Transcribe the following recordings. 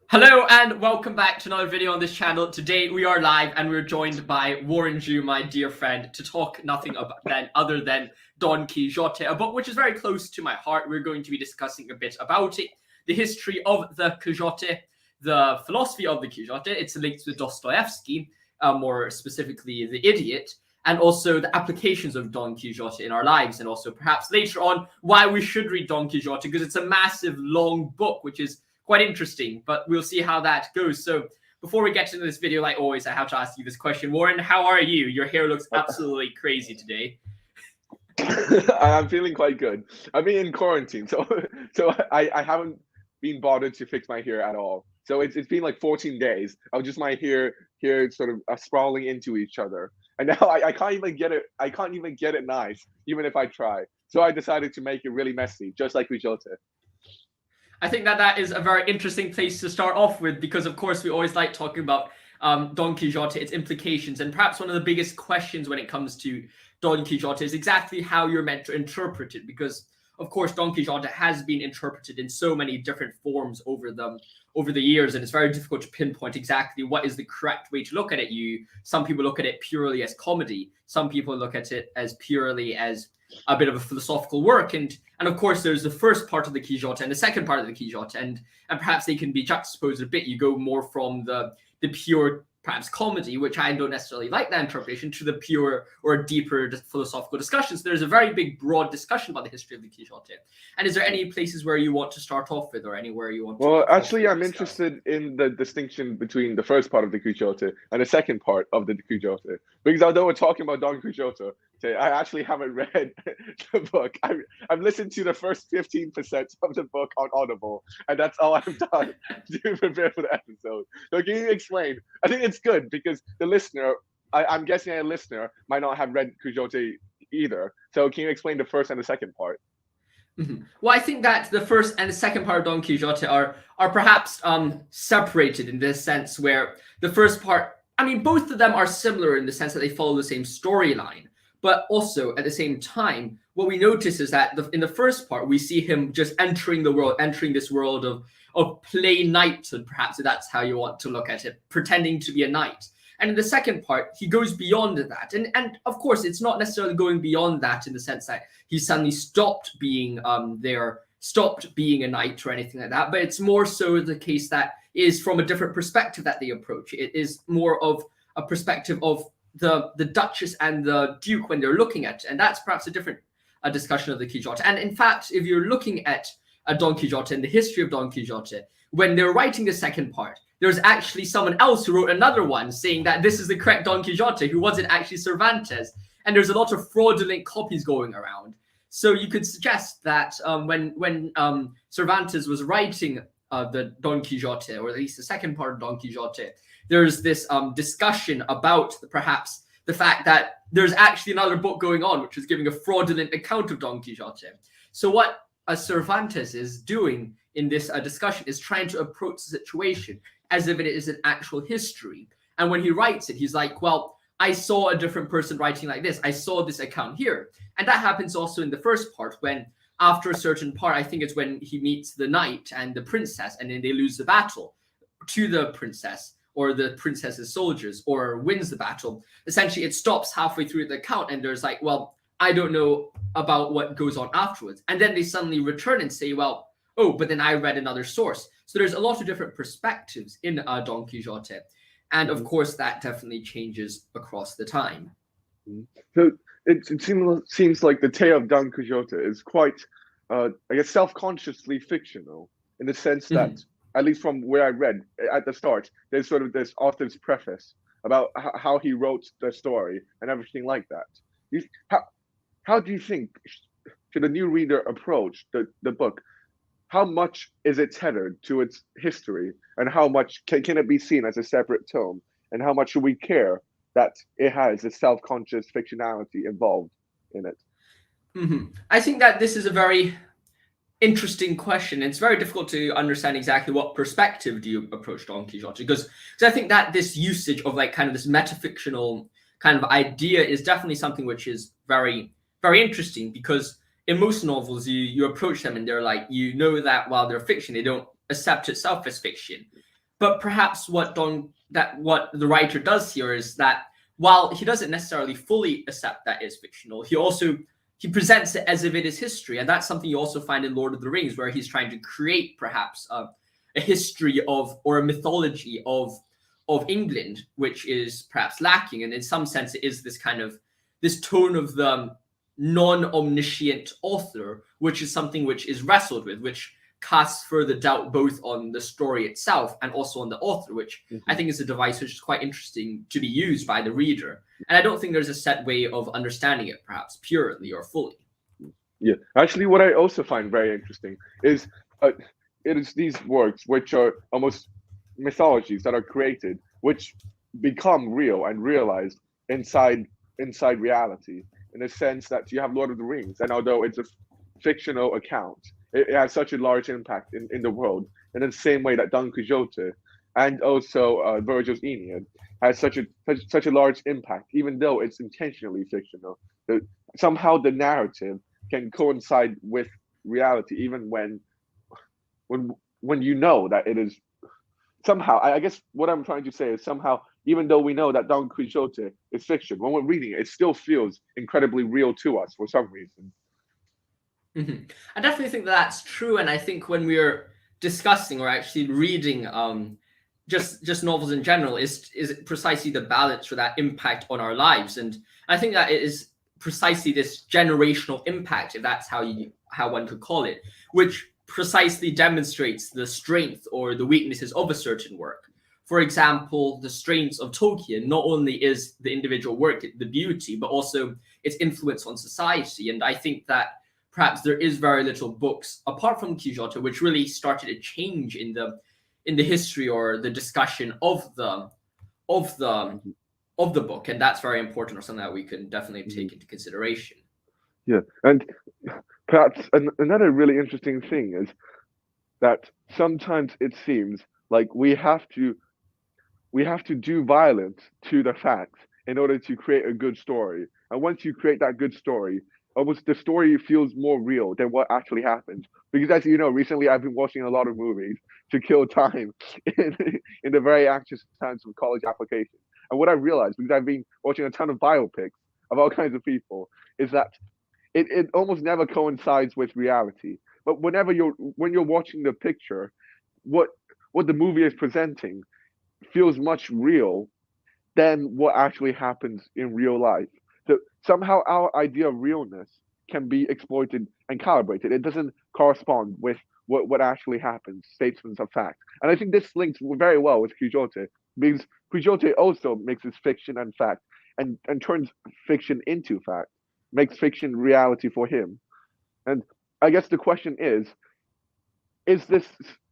Hello and welcome back to another video on this channel. Today we are live and we're joined by Warren Ju, my dear friend, to talk nothing other than Don Quixote, a book which is very close to my heart. We're going to be discussing a bit about it, the history of the Quixote, the philosophy of the Quixote, its links with Dostoevsky, more specifically The Idiot, and also the applications of Don Quixote in our lives, and also perhaps later on why we should read Don Quixote, because it's a massive, long book, which is quite interesting, but we'll see how that goes. So before we get into this video, like always, I have to ask you this question. Warren, how are you? Your hair looks absolutely crazy today. I'm feeling quite good. I've been in quarantine, so I haven't been bothered to fix my hair at all. So it's been like 14 days of just my hair sort of sprawling into each other, and now I can't even get it. I can't even get it nice, even if I try. So I decided to make it really messy, just like Quixote. I think that is a very interesting place to start off with, because of course we always like talking about Don Quixote, its implications, and perhaps one of the biggest questions when it comes to Don Quixote is exactly how you're meant to interpret it, because of course Don Quixote has been interpreted in so many different forms over the years, and it's very difficult to pinpoint exactly what is the correct way to look at it. Some people look at it purely as comedy, some people look at it as purely as a bit of a philosophical work, and of course there's the first part of the Quixote and the second part of the Quixote, and perhaps they can be juxtaposed a bit. You go more from the pure perhaps comedy, which I don't necessarily like that interpretation, to the pure or deeper philosophical discussions. There's a very big, broad discussion about the history of the Quixote. And is there any places where you want to start off with, or anywhere you want to? Well, actually, I'm interested in the distinction between the first part of the Quixote and the second part of the Quixote, because although we're talking about Don Quixote, I actually haven't read the book. I've listened to the first 15% of the book on Audible, and that's all I've done to prepare for the episode. So can you explain? I think it's good because the listener, I'm guessing a listener might not have read Quixote either. So can you explain the first and the second part? Mm-hmm. Well, I think that the first and the second part of Don Quixote are perhaps separated in this sense, where the first part, I mean, both of them are similar in the sense that they follow the same storyline. But also, at the same time, what we notice is that in the first part, we see him just entering the world, entering this world of plain knighthood, perhaps, if that's how you want to look at it, pretending to be a knight. And in the second part, he goes beyond that. And of course, it's not necessarily going beyond that in the sense that he suddenly stopped being stopped being a knight or anything like that. But it's more so the case that is from a different perspective that they approach. It is more of a perspective of the Duchess and the Duke when they're looking at it. And that's perhaps a different discussion of the Quixote. And in fact, if you're looking at Don Quixote and the history of Don Quixote, when they're writing the second part, there's actually someone else who wrote another one saying that this is the correct Don Quixote, who wasn't actually Cervantes. And there's a lot of fraudulent copies going around. So you could suggest that when Cervantes was writing the Don Quixote, or at least the second part of Don Quixote, there's this discussion about perhaps the fact that there's actually another book going on, which is giving a fraudulent account of Don Quixote. So what Cervantes is doing in this discussion is trying to approach the situation as if it is an actual history. And when he writes it, he's like, well, I saw a different person writing like this. I saw this account here. And that happens also in the first part, when after a certain part, I think it's when he meets the knight and the princess, and then they lose the battle to the princess or the princess's soldiers, or wins the battle. Essentially, it stops halfway through the account, and there's like, well, I don't know about what goes on afterwards. And then they suddenly return and say, well, oh, but then I read another source. So there's a lot of different perspectives in Don Quixote. And of course, that definitely changes across the time. So it seems like the tale of Don Quixote is quite, I guess, self-consciously fictional, in the sense that, at least from where I read at the start, there's sort of this author's preface about how he wrote the story and everything like that. How do you think should a new reader approach the book? How much is it tethered to its history, and how much can it be seen as a separate tome, and how much should we care that it has a self-conscious fictionality involved in it? I think that this is a very interesting question. It's very difficult to understand exactly what perspective do you approach Don Quixote, because I think that this usage of like kind of this metafictional kind of idea is definitely something which is very, very interesting, because in most novels you approach them and they're like, you know that while they're fiction, they don't accept itself as fiction. but perhaps what the writer does here is that while he doesn't necessarily fully accept that it's fictional, he presents it as if it is history, and that's something you also find in Lord of the Rings, where he's trying to create perhaps a history of, or a mythology of England, which is perhaps lacking, and in some sense it is this tone of the non-omniscient author, which is something which is wrestled with, which casts further doubt both on the story itself and also on the author, which I think is a device which is quite interesting to be used by the reader. And I don't think there's a set way of understanding it, perhaps purely or fully. Yeah, actually, what I also find very interesting is it is these works which are almost mythologies that are created, which become real and realized inside reality, in the sense that you have Lord of the Rings, and although it's a fictional account, it has such a large impact in the world, in the same way that Don Quixote and also Virgil's Aeneid has such a large impact, even though it's intentionally fictional. Somehow the narrative can coincide with reality, even when you know that it is somehow. I guess what I'm trying to say is somehow, even though we know that Don Quixote is fiction, when we're reading it, it still feels incredibly real to us for some reason. I definitely think that's true, and I think when we're discussing or actually reading just novels in general, is precisely the balance for that impact on our lives, and I think that it is precisely this generational impact, if that's how one could call it, which precisely demonstrates the strength or the weaknesses of a certain work. For example, the strengths of Tolkien not only is the individual work, the beauty, but also its influence on society, and I think that perhaps there is very little books apart from Quixote which really started a change in the history or the discussion of the book, and that's very important, or something that we can definitely take into consideration. Yeah, and perhaps another really interesting thing is that sometimes it seems like we have to do violence to the facts in order to create a good story, and once you create that good story, almost the story feels more real than what actually happens. Because as you know, recently I've been watching a lot of movies to kill time in the very anxious times of college application. And what I realized, because I've been watching a ton of biopics of all kinds of people, is that it almost never coincides with reality. But when you're watching the picture, what the movie is presenting feels much real than what actually happens in real life. So somehow our idea of realness can be exploited and calibrated. It doesn't correspond with what actually happens, statements of fact. And I think this links very well with Quixote, because Quixote also mixes fiction and fact, and turns fiction into fact, makes fiction reality for him. And I guess the question is this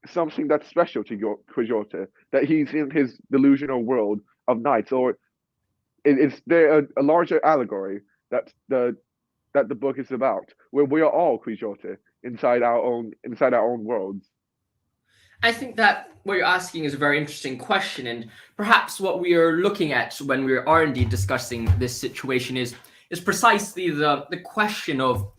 something that's special to Quixote, that he's in his delusional world of knights, or is there a larger allegory that the book is about, where we are all Quixote inside our own worlds? I think that what you're asking is a very interesting question, and perhaps what we are looking at when we are indeed discussing this situation is precisely the question of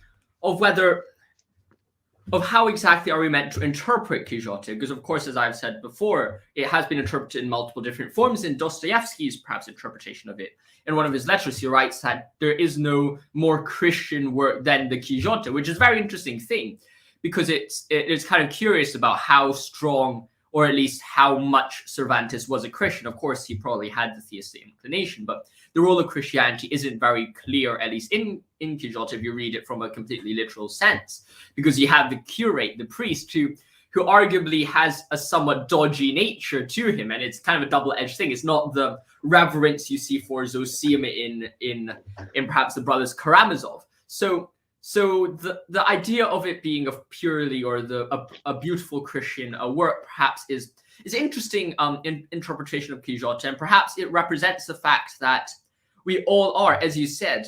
how exactly are we meant to interpret Quixote? Because, of course, as I've said before, it has been interpreted in multiple different forms. In Dostoevsky's perhaps interpretation of it, in one of his letters, he writes that there is no more Christian work than the Quixote, which is a very interesting thing, because it's kind of curious about how strong, or at least how much, Cervantes was a Christian. Of course, he probably had the theistic inclination, but the role of Christianity isn't very clear, at least in Quixote, if you read it from a completely literal sense, because you have the curate, the priest, who arguably has a somewhat dodgy nature to him, and it's kind of a double-edged thing. It's not the reverence you see for Zosima in perhaps the Brothers Karamazov. So the idea of it being a purely or a beautiful Christian work perhaps is interesting in interpretation of Quixote, and perhaps it represents the fact that we all are, as you said,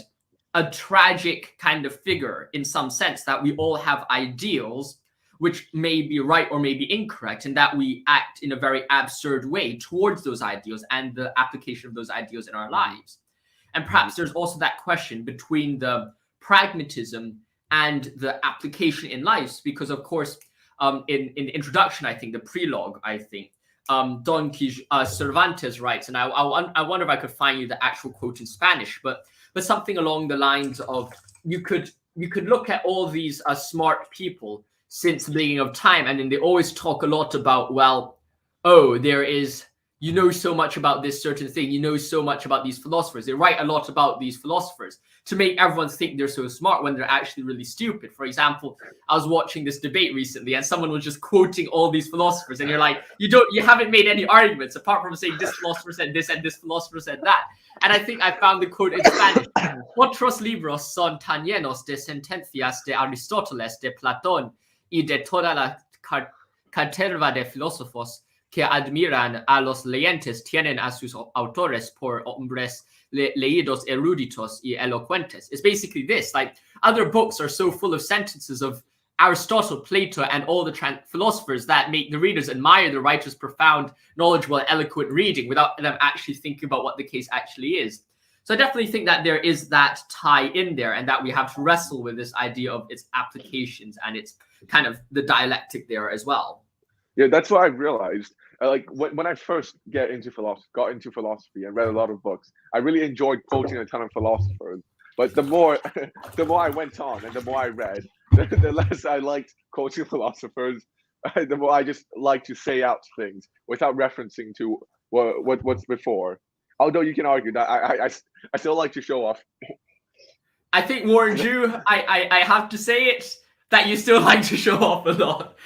a tragic kind of figure in some sense, that we all have ideals which may be right or may be incorrect, and that we act in a very absurd way towards those ideals and the application of those ideals in our lives. And perhaps there's also that question between the pragmatism and the application in life, because, of course, in the introduction, I think, the prelogue, I think, Cervantes writes, and I wonder if I could find you the actual quote in Spanish, but something along the lines of you could look at all these smart people since the beginning of time, and then they always talk a lot about, well, oh, there is, you know, so much about this certain thing, you know so much about these philosophers. They write a lot about these philosophers to make everyone think they're so smart when they're actually really stupid. For example, I was watching this debate recently and someone was just quoting all these philosophers, and you're like, you haven't made any arguments apart from saying this philosopher said this and this philosopher said that. And I think I found the quote in Spanish. Otros libros son tan llenos de sentencias de Aristóteles, de Platón y de toda la caterva de filósofos que admiran a los leyentes tienen a sus autores por hombres leídos, eruditos y elocuentes. It's basically this, like, other books are so full of sentences of Aristotle, Plato, and all the philosophers that make the readers admire the writer's profound, knowledgeable, and eloquent reading without them actually thinking about what the case actually is. So I definitely think that there is that tie in there, and that we have to wrestle with this idea of its applications and its kind of the dialectic there as well. Yeah, that's what I realized. Like when I first got into philosophy and read a lot of books, I really enjoyed quoting a ton of philosophers. But the more I went on and the more I read, the less I liked quoting philosophers. The more I just like to say out things without referencing to what's before. Although you can argue that I still like to show off. I think, Warren Jew, I have to say it, that you still like to show off a lot.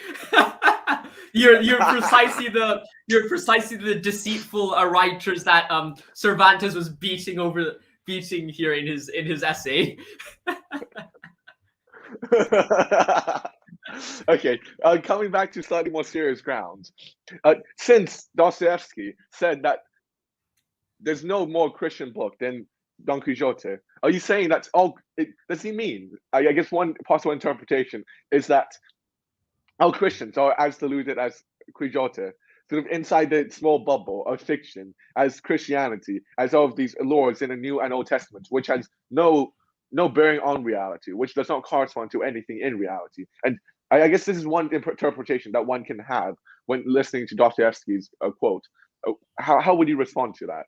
You're precisely the deceitful writers that Cervantes was beating here in his essay. Okay, coming back to slightly more serious grounds, since Dostoevsky said that there's no more Christian book than Don Quixote, are you saying that's all? Does he mean? I guess one possible interpretation is that all Christians are as deluded as Quixote, sort of inside the small bubble of fiction, as Christianity, as all of these laws in the New and Old Testament, which has no bearing on reality, which does not correspond to anything in reality. And I guess this is one interpretation that one can have when listening to Dostoevsky's quote. How would you respond to that?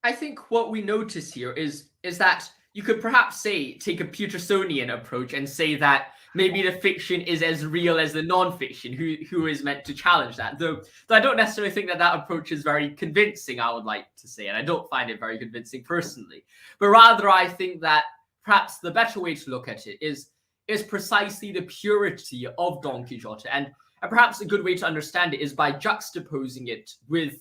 I think what we notice here is that you could perhaps take a Petersonian approach and say that maybe the fiction is as real as the non-fiction, who is meant to challenge that. Though I don't necessarily think that approach is very convincing, I would like to say, and I don't find it very convincing personally. But rather, I think that perhaps the better way to look at it is precisely the purity of Don Quixote, and perhaps a good way to understand it is by juxtaposing it with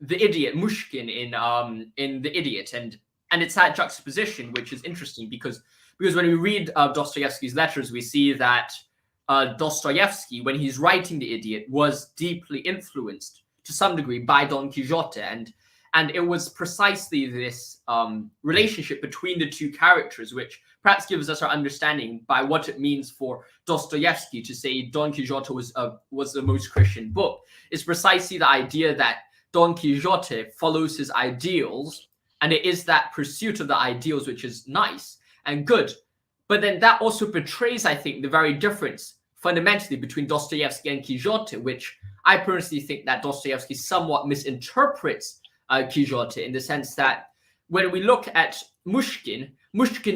the idiot Mushkin in The Idiot, and it's that juxtaposition which is interesting because when we read Dostoevsky's letters, we see that Dostoevsky, when he's writing The Idiot, was deeply influenced to some degree by Don Quixote, and it was precisely this relationship between the two characters which perhaps gives us our understanding by what it means for Dostoevsky to say Don Quixote was the most Christian book. It's precisely the idea that Don Quixote follows his ideals, and it is that pursuit of the ideals which is nice and good. But then that also betrays, I think, the very difference fundamentally between Dostoevsky and Quixote, which I personally think that Dostoevsky somewhat misinterprets Quixote, in the sense that when we look at Mushkin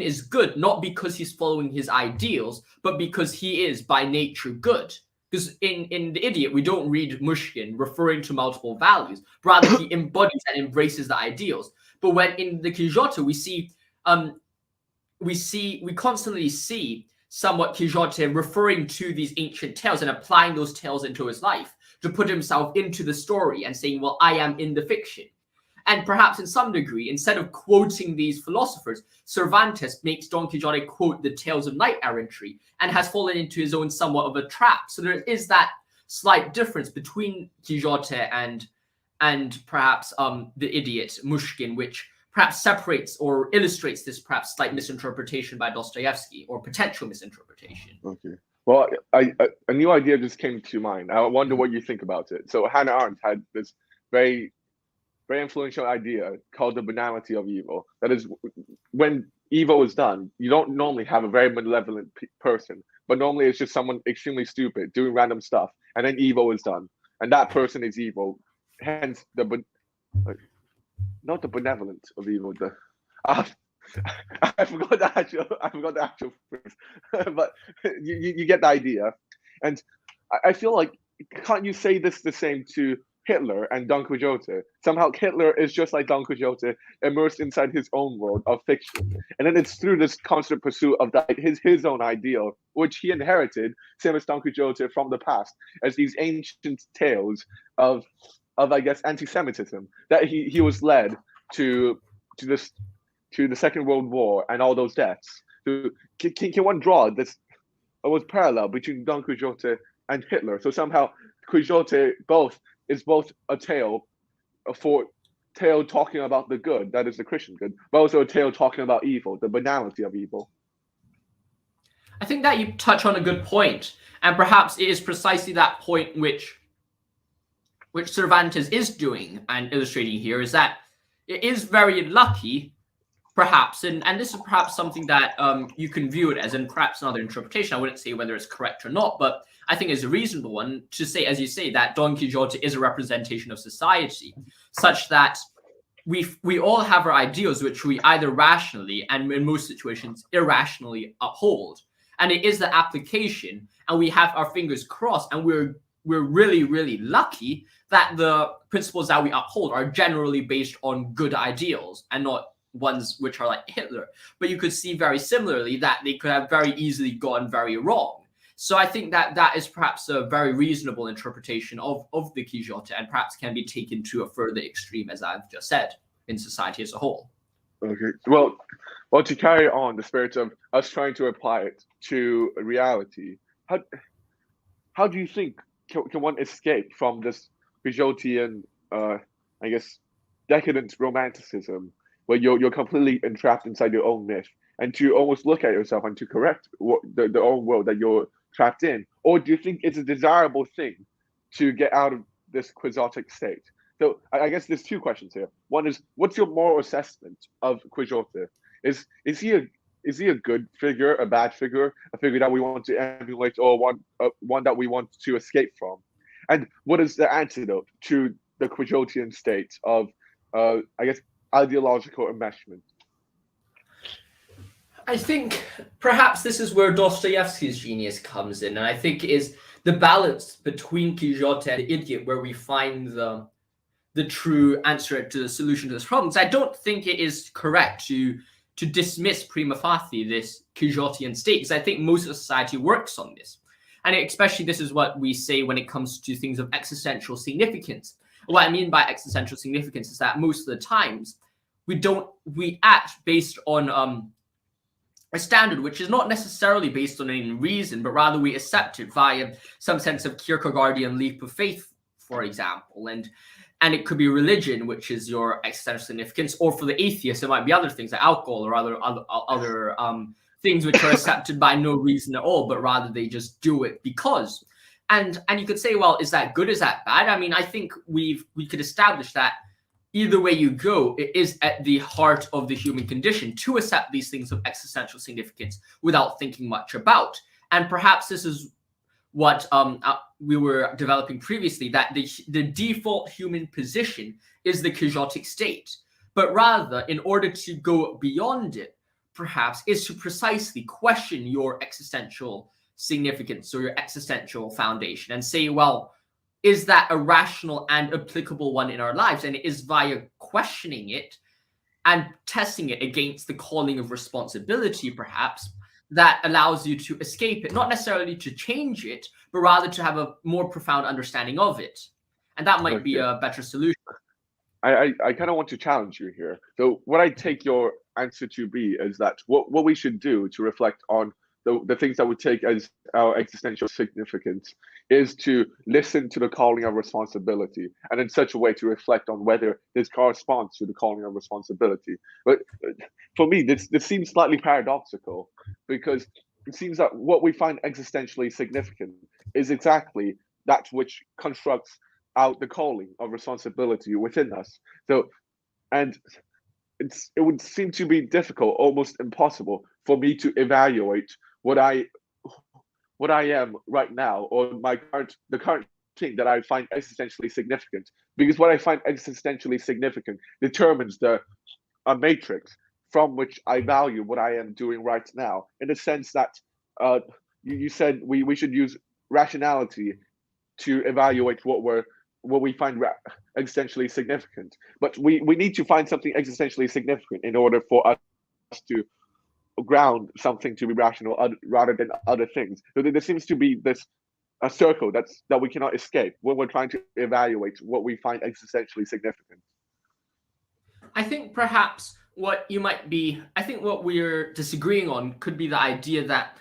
is good not because he's following his ideals, but because he is by nature good. Because in The Idiot, we don't read Mushkin referring to multiple values. Rather, he embodies and embraces the ideals. But when in the Quixote, we constantly see somewhat Quixote referring to these ancient tales and applying those tales into his life to put himself into the story and saying, well, I am in the fiction. And perhaps in some degree, instead of quoting these philosophers, Cervantes makes Don Quixote quote the tales of knight-errantry and has fallen into his own somewhat of a trap. So there is that slight difference between Quixote and perhaps The Idiot, Mushkin, which perhaps separates or illustrates this perhaps slight misinterpretation by Dostoevsky, or potential misinterpretation. Okay. Well, a new idea just came to mind. I wonder what you think about it. So Hannah Arendt had this very influential idea called the banality of evil. That is, when evil is done, you don't normally have a very malevolent person, but normally it's just someone extremely stupid doing random stuff, and then evil is done. and that person is evil. Hence not the benevolent of evil. I forgot the actual phrase, but you get the idea. And I feel like, can't you say this the same to Hitler and Don Quixote? Somehow Hitler is just like Don Quixote, immersed inside his own world of fiction, and then it's through this constant pursuit of his own ideal, which he inherited, same as Don Quixote, from the past, as these ancient tales of I guess anti-Semitism, that he was led to this to the Second World War and all those deaths. So can one draw this parallel between Don Quixote and Hitler? So somehow Quixote is both a tale talking about the good, that is the Christian good, but also a tale talking about evil, the banality of evil. I think that you touch on a good point, and perhaps it is precisely that point which Cervantes is doing and illustrating here, is that it is very lucky, perhaps, and this is perhaps something that you can view it as, and perhaps another interpretation. I wouldn't say whether it's correct or not, but I think it's a reasonable one to say, as you say, that Don Quixote is a representation of society, such that we all have our ideals which we either rationally and in most situations irrationally uphold, and it is the application, and we have our fingers crossed, and we're really, really lucky that the principles that we uphold are generally based on good ideals and not ones which are like Hitler. But you could see very similarly that they could have very easily gone very wrong. So I think that is perhaps a very reasonable interpretation of the Quixote, and perhaps can be taken to a further extreme, as I've just said, in society as a whole. Okay. Well, to carry on the spirit of us trying to apply it to reality, how do you think can one escape from this Quixotean, I guess, decadent romanticism, where you're completely entrapped inside your own myth, and to almost look at yourself and to correct the own world that you're trapped in? Or do you think it's a desirable thing to get out of this quixotic state? So I guess there's two questions here. One is, what's your moral assessment of Quixote? Is he a good figure, a bad figure, a figure that we want to emulate, or one that we want to escape from? And what is the antidote to the Quixotean state of, I guess, ideological enmeshment? I think perhaps this is where Dostoevsky's genius comes in, and I think it is the balance between Quixote and The Idiot where we find the true answer to the solution to this problem. So I don't think it is correct to dismiss prima facie this Quixotean state, because I think most of society works on this. And especially this is what we say when it comes to things of existential significance. What I mean by existential significance is that most of the times we act based on a standard which is not necessarily based on any reason, but rather we accept it via some sense of Kierkegaardian leap of faith, for example. And it could be religion, which is your existential significance, or for the atheist, it might be other things like alcohol or other things which are accepted by no reason at all, but rather they just do it because. And you could say, well, is that good? Is that bad? I mean, I think we could establish that either way you go, it is at the heart of the human condition to accept these things of existential significance without thinking much about. And perhaps this is what we were developing previously, that the default human position is the Quixotic state. But rather, in order to go beyond it, perhaps, is to precisely question your existential significance or your existential foundation and say, well, is that a rational and applicable one in our lives? And it is via questioning it and testing it against the calling of responsibility, perhaps, that allows you to escape it, not necessarily to change it, but rather to have a more profound understanding of it. And that might be a better solution. I kind of want to challenge you here. So what I take your answer to be is that what we should do to reflect on the things that we take as our existential significance is to listen to the calling of responsibility, and in such a way to reflect on whether this corresponds to the calling of responsibility. But for me, this seems slightly paradoxical, because it seems that what we find existentially significant is exactly that which constructs out the calling of responsibility within us. So, and it would seem to be difficult, almost impossible, for me to evaluate what I am right now, or the current thing that I find existentially significant, because what I find existentially significant determines a matrix from which I value what I am doing right now. In the sense that uh, you said we should use rationality to evaluate what we find existentially significant, but we need to find something existentially significant in order for us to ground something to be rational rather than other things. So there seems to be this a circle that we cannot escape when we're trying to evaluate what we find existentially significant. I think perhaps I think what we're disagreeing on could be the idea that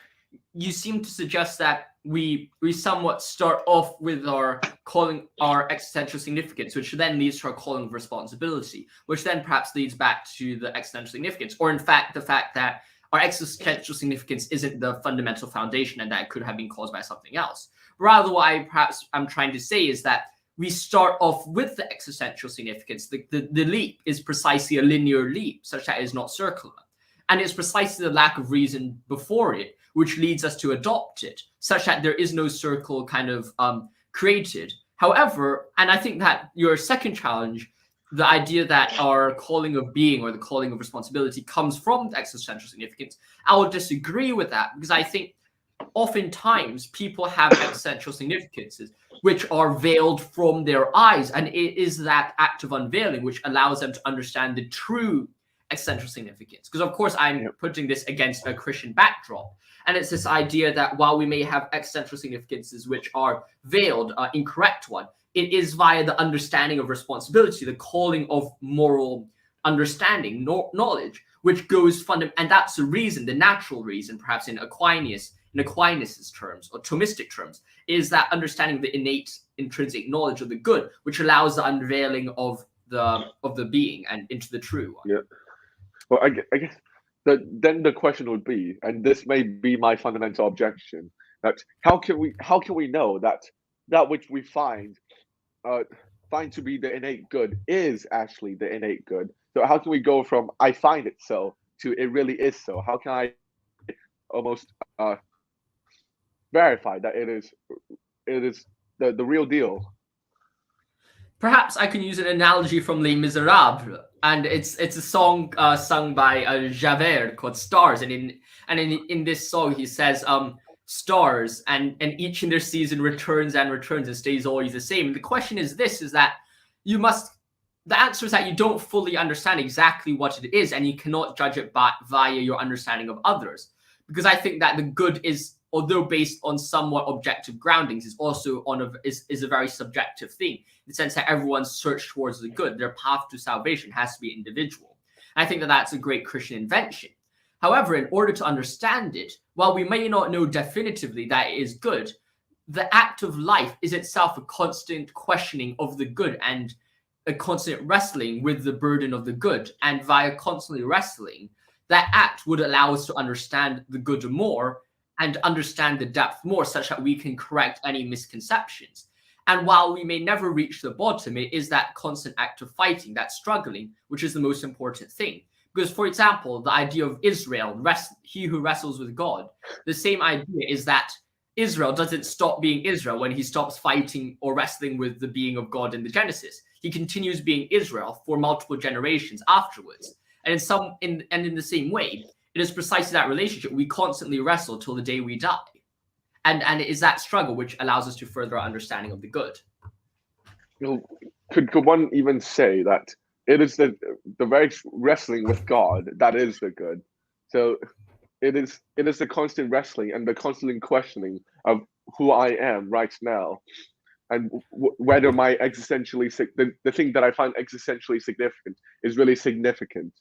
you seem to suggest that we somewhat start off with our calling our existential significance, which then leads to our calling of responsibility, which then perhaps leads back to the existential significance, or in fact the fact that our existential significance isn't the fundamental foundation and that it could have been caused by something else. Rather, what I'm trying to say is that we start off with the existential significance. The leap is precisely a linear leap, such that it is not circular. And it's precisely the lack of reason before it which leads us to adopt it, such that there is no circle kind of created. However, and I think that your second challenge, the idea that our calling of being or the calling of responsibility comes from the existential significance, I will disagree with that, because I think oftentimes people have existential significances which are veiled from their eyes, and it is that act of unveiling which allows them to understand the true existential significance. Because of course I'm putting this against a Christian backdrop, and it's this idea that while we may have existential significances which are veiled, incorrect one, it is via the understanding of responsibility, the calling of moral understanding, knowledge, which goes and that's the reason, the natural reason, perhaps in Aquinas's terms or Thomistic terms, is that understanding the innate intrinsic knowledge of the good, which allows the unveiling of the being and into the true one. Yeah. Well, I guess then the question would be, and this may be my fundamental objection, that how can we know that which we find to be the innate good is actually the innate good? So how can we go from I find it so to it really is so? How can I almost verify that it is the real deal? Perhaps I can use an analogy from Les Miserables, and it's a song sung by Javert called Stars, and in this song he says stars and each in their season returns and stays always the same. The question is that the answer is that you don't fully understand exactly what it is, and you cannot judge it via your understanding of others, because I think that the good is, although based on somewhat objective groundings, is also is a very subjective thing, in the sense that everyone's search towards the good, their path to salvation has to be individual. And I think that that's a great Christian invention. However, in order to understand it, while we may not know definitively that it is good, the act of life is itself a constant questioning of the good and a constant wrestling with the burden of the good. And via constantly wrestling, that act would allow us to understand the good more and understand the depth more, such that we can correct any misconceptions. And while we may never reach the bottom, it is that constant act of fighting, that struggling, which is the most important thing. Because, for example, the idea of Israel, he who wrestles with God, the same idea is that Israel doesn't stop being Israel when he stops fighting or wrestling with the being of God in the Genesis. He continues being Israel for multiple generations afterwards. And in the same way, it is precisely that relationship. We constantly wrestle till the day we die. And it is that struggle which allows us to further our understanding of the good. Could one even say that it is the very wrestling with God that is the good? So it is the constant wrestling and the constant questioning of who I am right now, and whether my the thing that I find existentially significant is really significant,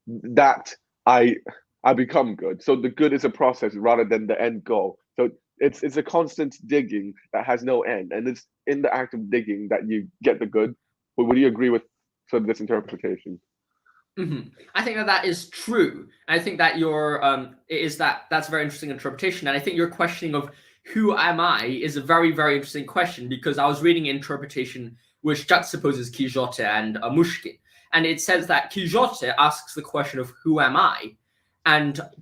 that I become good. So the good is a process rather than the end goal. So it's a constant digging that has no end, and it's in the act of digging that you get the good. But would you agree with sort of this interpretation? Mm-hmm. I think that is true. I think that that's a very interesting interpretation, and I think your questioning of who am I is a very, very interesting question, because I was reading an interpretation which juxtaposes Quixote and Mushkin, and it says that Quixote asks the question of who am I,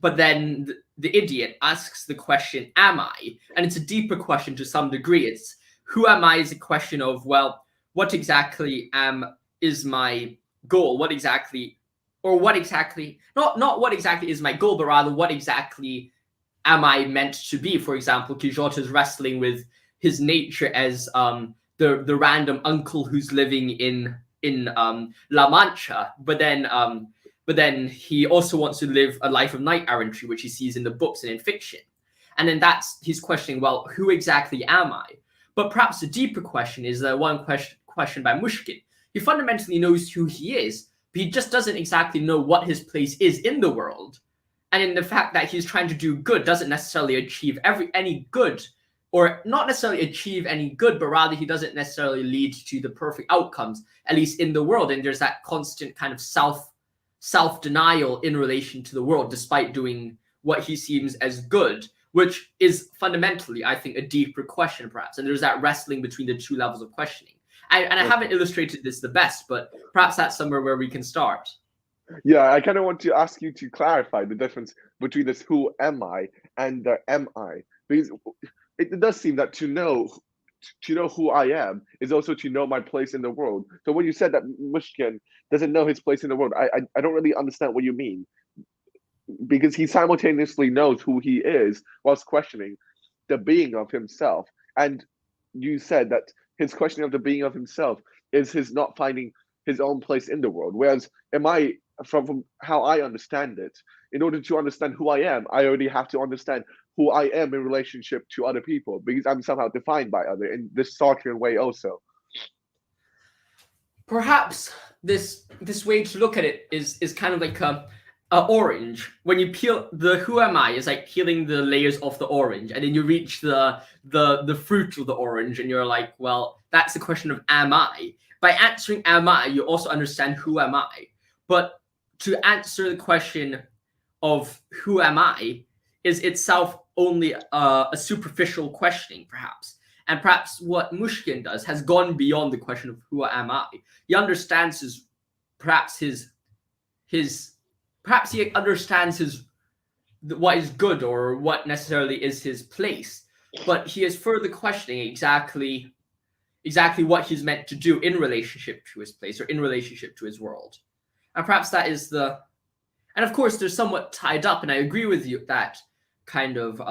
but then the idiot asks the question am I, and it's a deeper question to some degree. It's who am I is a question of, well, what exactly is my goal? What exactly not what exactly is my goal, but rather what exactly am I meant to be? For example, Quixote is wrestling with his nature as the random uncle who's living in La Mancha, but then he also wants to live a life of knight errantry, which he sees in the books and in fiction. And then he's questioning, well, who exactly am I? But perhaps the deeper question is the one question by Mushkin. He fundamentally knows who he is, but he just doesn't exactly know what his place is in the world. And in the fact that he's trying to do good doesn't necessarily achieve any good, or not necessarily achieve any good, but rather he doesn't necessarily lead to the perfect outcomes, at least in the world. And there's that constant kind of self-denial in relation to the world, despite doing what he seems as good, which is fundamentally, I think, a deeper question, perhaps. And there's that wrestling between the two levels of questioning. I haven't illustrated this the best, but perhaps that's somewhere where we can start. Yeah, I kind of want to ask you to clarify the difference between this "who am I" and the "am I," because it does seem that to know who I am is also to know my place in the world. So when you said that Mushkin doesn't know his place in the world, I don't really understand what you mean, because he simultaneously knows who he is whilst questioning the being of himself. And you said that his questioning of the being of himself is his not finding his own place in the world. Whereas, from how I understand it, in order to understand who I am, I already have to understand who I am in relationship to other people, because I'm somehow defined by other in this Sartrean way also. Perhaps this way to look at it is kind of like a orange. When you peel the "who am I" is like peeling the layers off the orange, and then you reach the fruit of the orange, and you're like, well, that's the question of am I. By answering am I, you also understand who am I. But to answer the question of who am I is itself only a superficial questioning, perhaps. And perhaps what Mushkin does has gone beyond the question of who am I. He understands perhaps he understands what is good or what necessarily is his place, but he is further questioning exactly what he's meant to do in relationship to his place or in relationship to his world. And perhaps that is and of course they're somewhat tied up, and I agree with you that kind of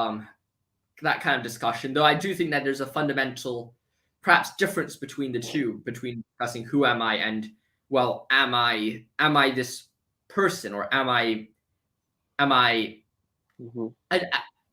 discussion, though I do think that there's a fundamental perhaps difference between the two, between discussing who am I and, well, am I this person, or am I Mm-hmm.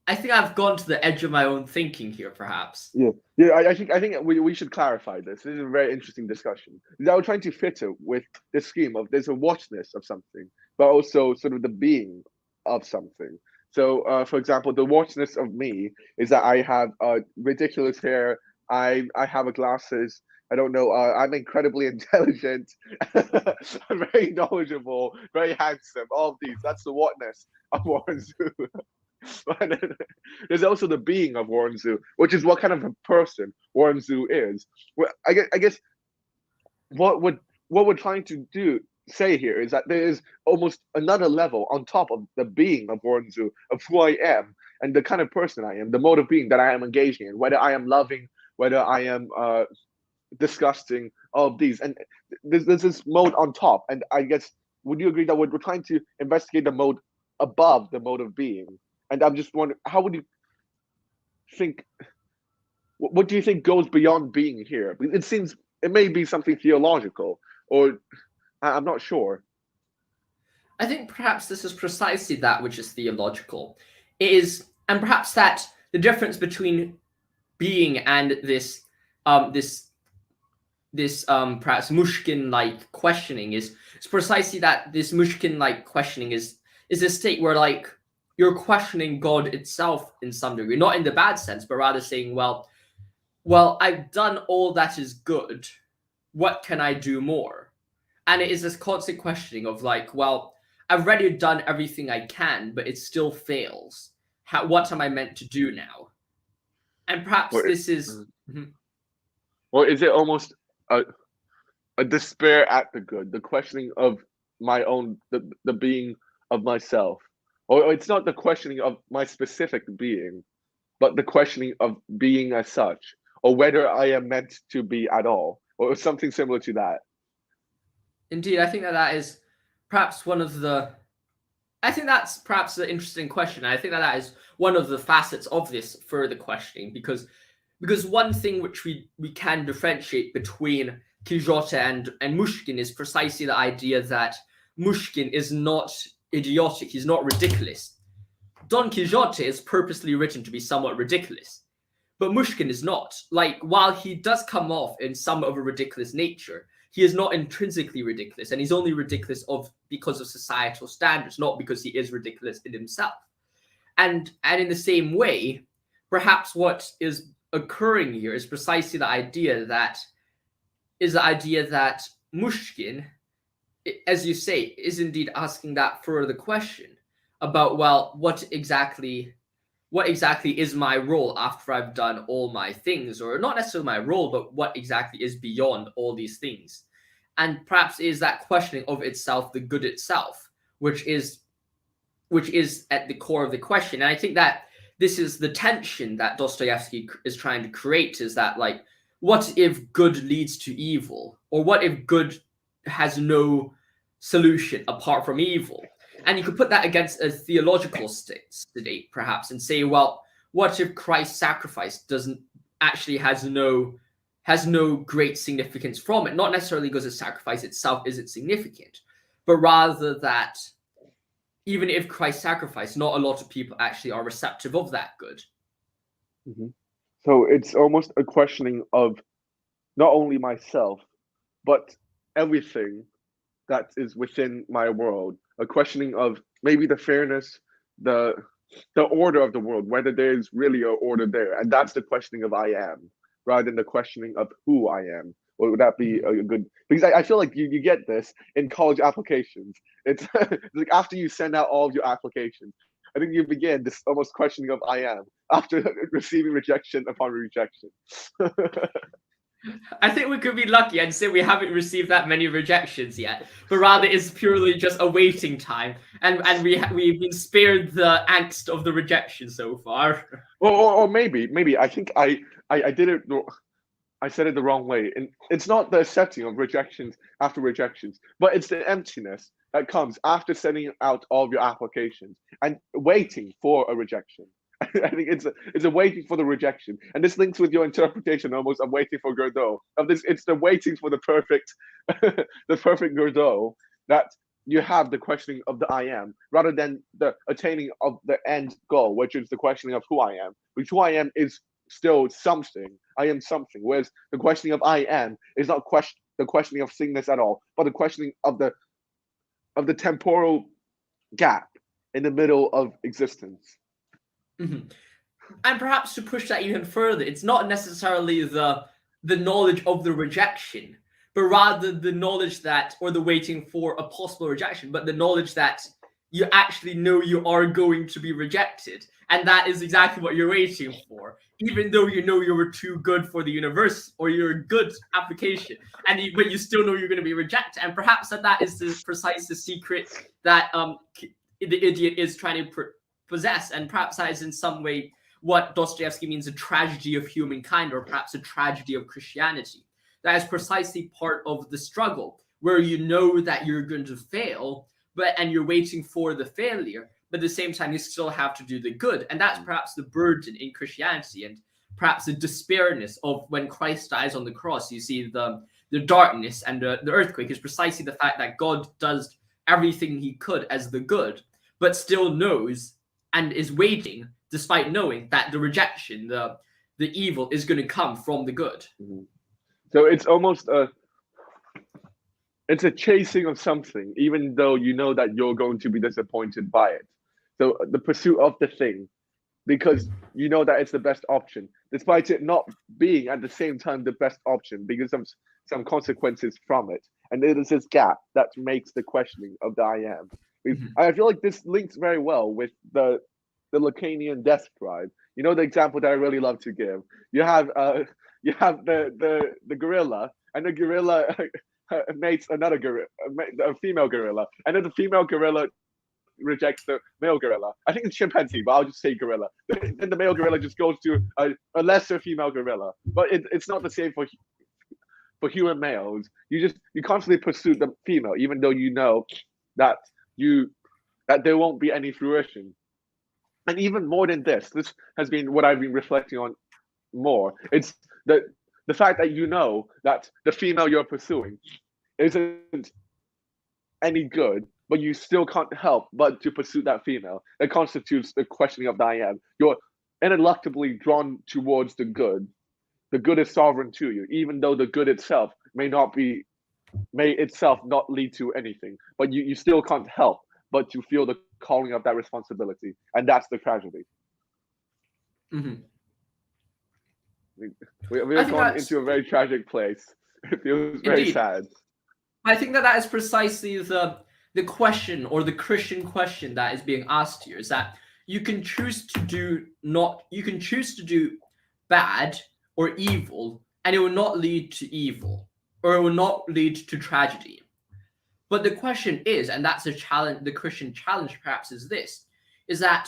I think I've gone to the edge of my own thinking here, perhaps. Yeah. I think we should clarify this. This is a very interesting discussion. I was trying to fit it with the scheme of there's a watchness of something, but also sort of the being of something. So, for example, the watchness of me is that I have ridiculous hair. I have glasses. I don't know. I'm incredibly intelligent. I'm very knowledgeable, very handsome. All of these. That's the whatness of Warren Zhu. But then there's also the being of Warren Zhu, which is what kind of a person Warren Zhu is. Well, I guess what we're trying to say here is that there is almost another level on top of the being of Warren Zhu, of who I am and the kind of person I am, the mode of being that I am engaging in, whether I am loving, whether I am disgusting, all of these. And there's this mode on top. And I guess, would you agree that we're trying to investigate the mode above the mode of being? And I'm just wondering, how would you think? What do you think goes beyond being here? It seems it may be something theological, or I'm not sure. I think perhaps this is precisely that which is theological. It is, and perhaps that the difference between being and this perhaps Mushkin-like questioning is precisely that this Mushkin-like questioning is a state where, like, you're questioning God itself in some degree, not in the bad sense, but rather saying, well, I've done all that is good. What can I do more? And it is this constant questioning of, like, well, I've already done everything I can, but it still fails. What am I meant to do now? And perhaps this is... Or is it almost a despair at the good, the questioning of my own, the being of myself? Or it's not the questioning of my specific being, but the questioning of being as such. or whether I am meant to be at all, or something similar to that. Indeed, I think that is perhaps one of the. I think that's perhaps an interesting question. I think that is one of the facets of this further questioning, because one thing which we can differentiate between Quixote and Mushkin is precisely the idea that Mushkin is not idiotic, he's not ridiculous. Don Quixote is purposely written to be somewhat ridiculous, but Mushkin is not. Like, while he does come off in some of a ridiculous nature, he is not intrinsically ridiculous, and he's only ridiculous because of societal standards, not because he is ridiculous in himself. And in the same way, perhaps what is occurring here is precisely the idea that Mushkin, as you say, is indeed asking that further question about, well, what exactly is my role after I've done all my things, or not necessarily my role, but what exactly is beyond all these things. And perhaps is that questioning of itself the good itself, which is at the core of the question. And I think that this is the tension that Dostoevsky is trying to create, is that, like, what if good leads to evil? Or what if good has no solution apart from evil? And you could put that against a theological state, perhaps, and say, well, what if Christ's sacrifice has no great significance from it? Not necessarily because the sacrifice itself isn't significant, but rather that even if Christ's sacrifice, not a lot of people actually are receptive of that good. Mm-hmm. So it's almost a questioning of not only myself, but everything that is within my world. A questioning of maybe the fairness, the order of the world, whether there's really an order there. And that's the questioning of I am, rather than the questioning of who I am. Or would that be a good, because I feel like you get this in college applications. It's like after you send out all of your applications, I think you begin this almost questioning of I am after receiving rejection upon rejection. I think we could be lucky and say we haven't received that many rejections yet, but rather it's purely just a waiting time, and we've been spared the angst of the rejection so far. Or maybe I think I did it. I said it the wrong way, and it's not the accepting of rejections after rejections, but it's the emptiness that comes after sending out all of your applications and waiting for a rejection. I think it's a waiting for the rejection, and this links with your interpretation almost of waiting for Godot. Of this, it's the waiting for the perfect, the perfect Godot, that you have the questioning of the I am, rather than the attaining of the end goal, which is the questioning of who I am. Which who I am is still something. I am something. Whereas the questioning of I am is not the questioning of thingness at all, but the questioning of the temporal gap in the middle of existence. Mm-hmm. And perhaps to push that even further, it's not necessarily the knowledge of the rejection, but rather the knowledge that, or the waiting for a possible rejection, but the knowledge that you actually know you are going to be rejected. And that is exactly what you're waiting for, even though you know you were too good for the universe, or you're a good application, but you still know you're going to be rejected. And perhaps that is the secret that the idiot is trying to possess, and perhaps that is in some way what Dostoevsky means a tragedy of humankind, or perhaps a tragedy of Christianity. That is precisely part of the struggle, where you know that you're going to fail, and you're waiting for the failure, but at the same time you still have to do the good. And that's perhaps the burden in Christianity, and perhaps the despairiness of when Christ dies on the cross. You see the darkness and the earthquake is precisely the fact that God does everything he could as the good, but still knows and is waiting, despite knowing that the rejection, the evil, is going to come from the good. Mm-hmm. So it's almost it's a chasing of something, even though you know that you're going to be disappointed by it. So the pursuit of the thing, because you know that it's the best option, despite it not being at the same time the best option, because of some consequences from it. And it is this gap that makes the questioning of the I am. Mm-hmm. I feel like this links very well with the Lacanian death drive. You know, the example that I really love to give. You have the gorilla, and the gorilla mates another gorilla, a female gorilla, and then the female gorilla rejects the male gorilla. I think it's chimpanzee, but I'll just say gorilla. Then the male gorilla just goes to a lesser female gorilla. But it's not the same for human males. You constantly pursue the female, even though you know that there won't be any fruition. And even more than this has been what I've been reflecting on more. It's the fact that you know that the female you're pursuing isn't any good, but you still can't help but to pursue that female. That constitutes the questioning of the I am. You're ineluctably drawn towards the good. The good is sovereign to you, even though the good itself may itself not lead to anything. But you still can't help but to feel the calling of that responsibility, and that's the tragedy. Mm-hmm. We have gone into a very tragic place. It feels very sad. I think that is precisely the question, or the Christian question that is being asked here, is that you can choose to do bad or evil, and it will not lead to evil, or it will not lead to tragedy. But the question is, and that's the challenge, the Christian challenge perhaps is this, is that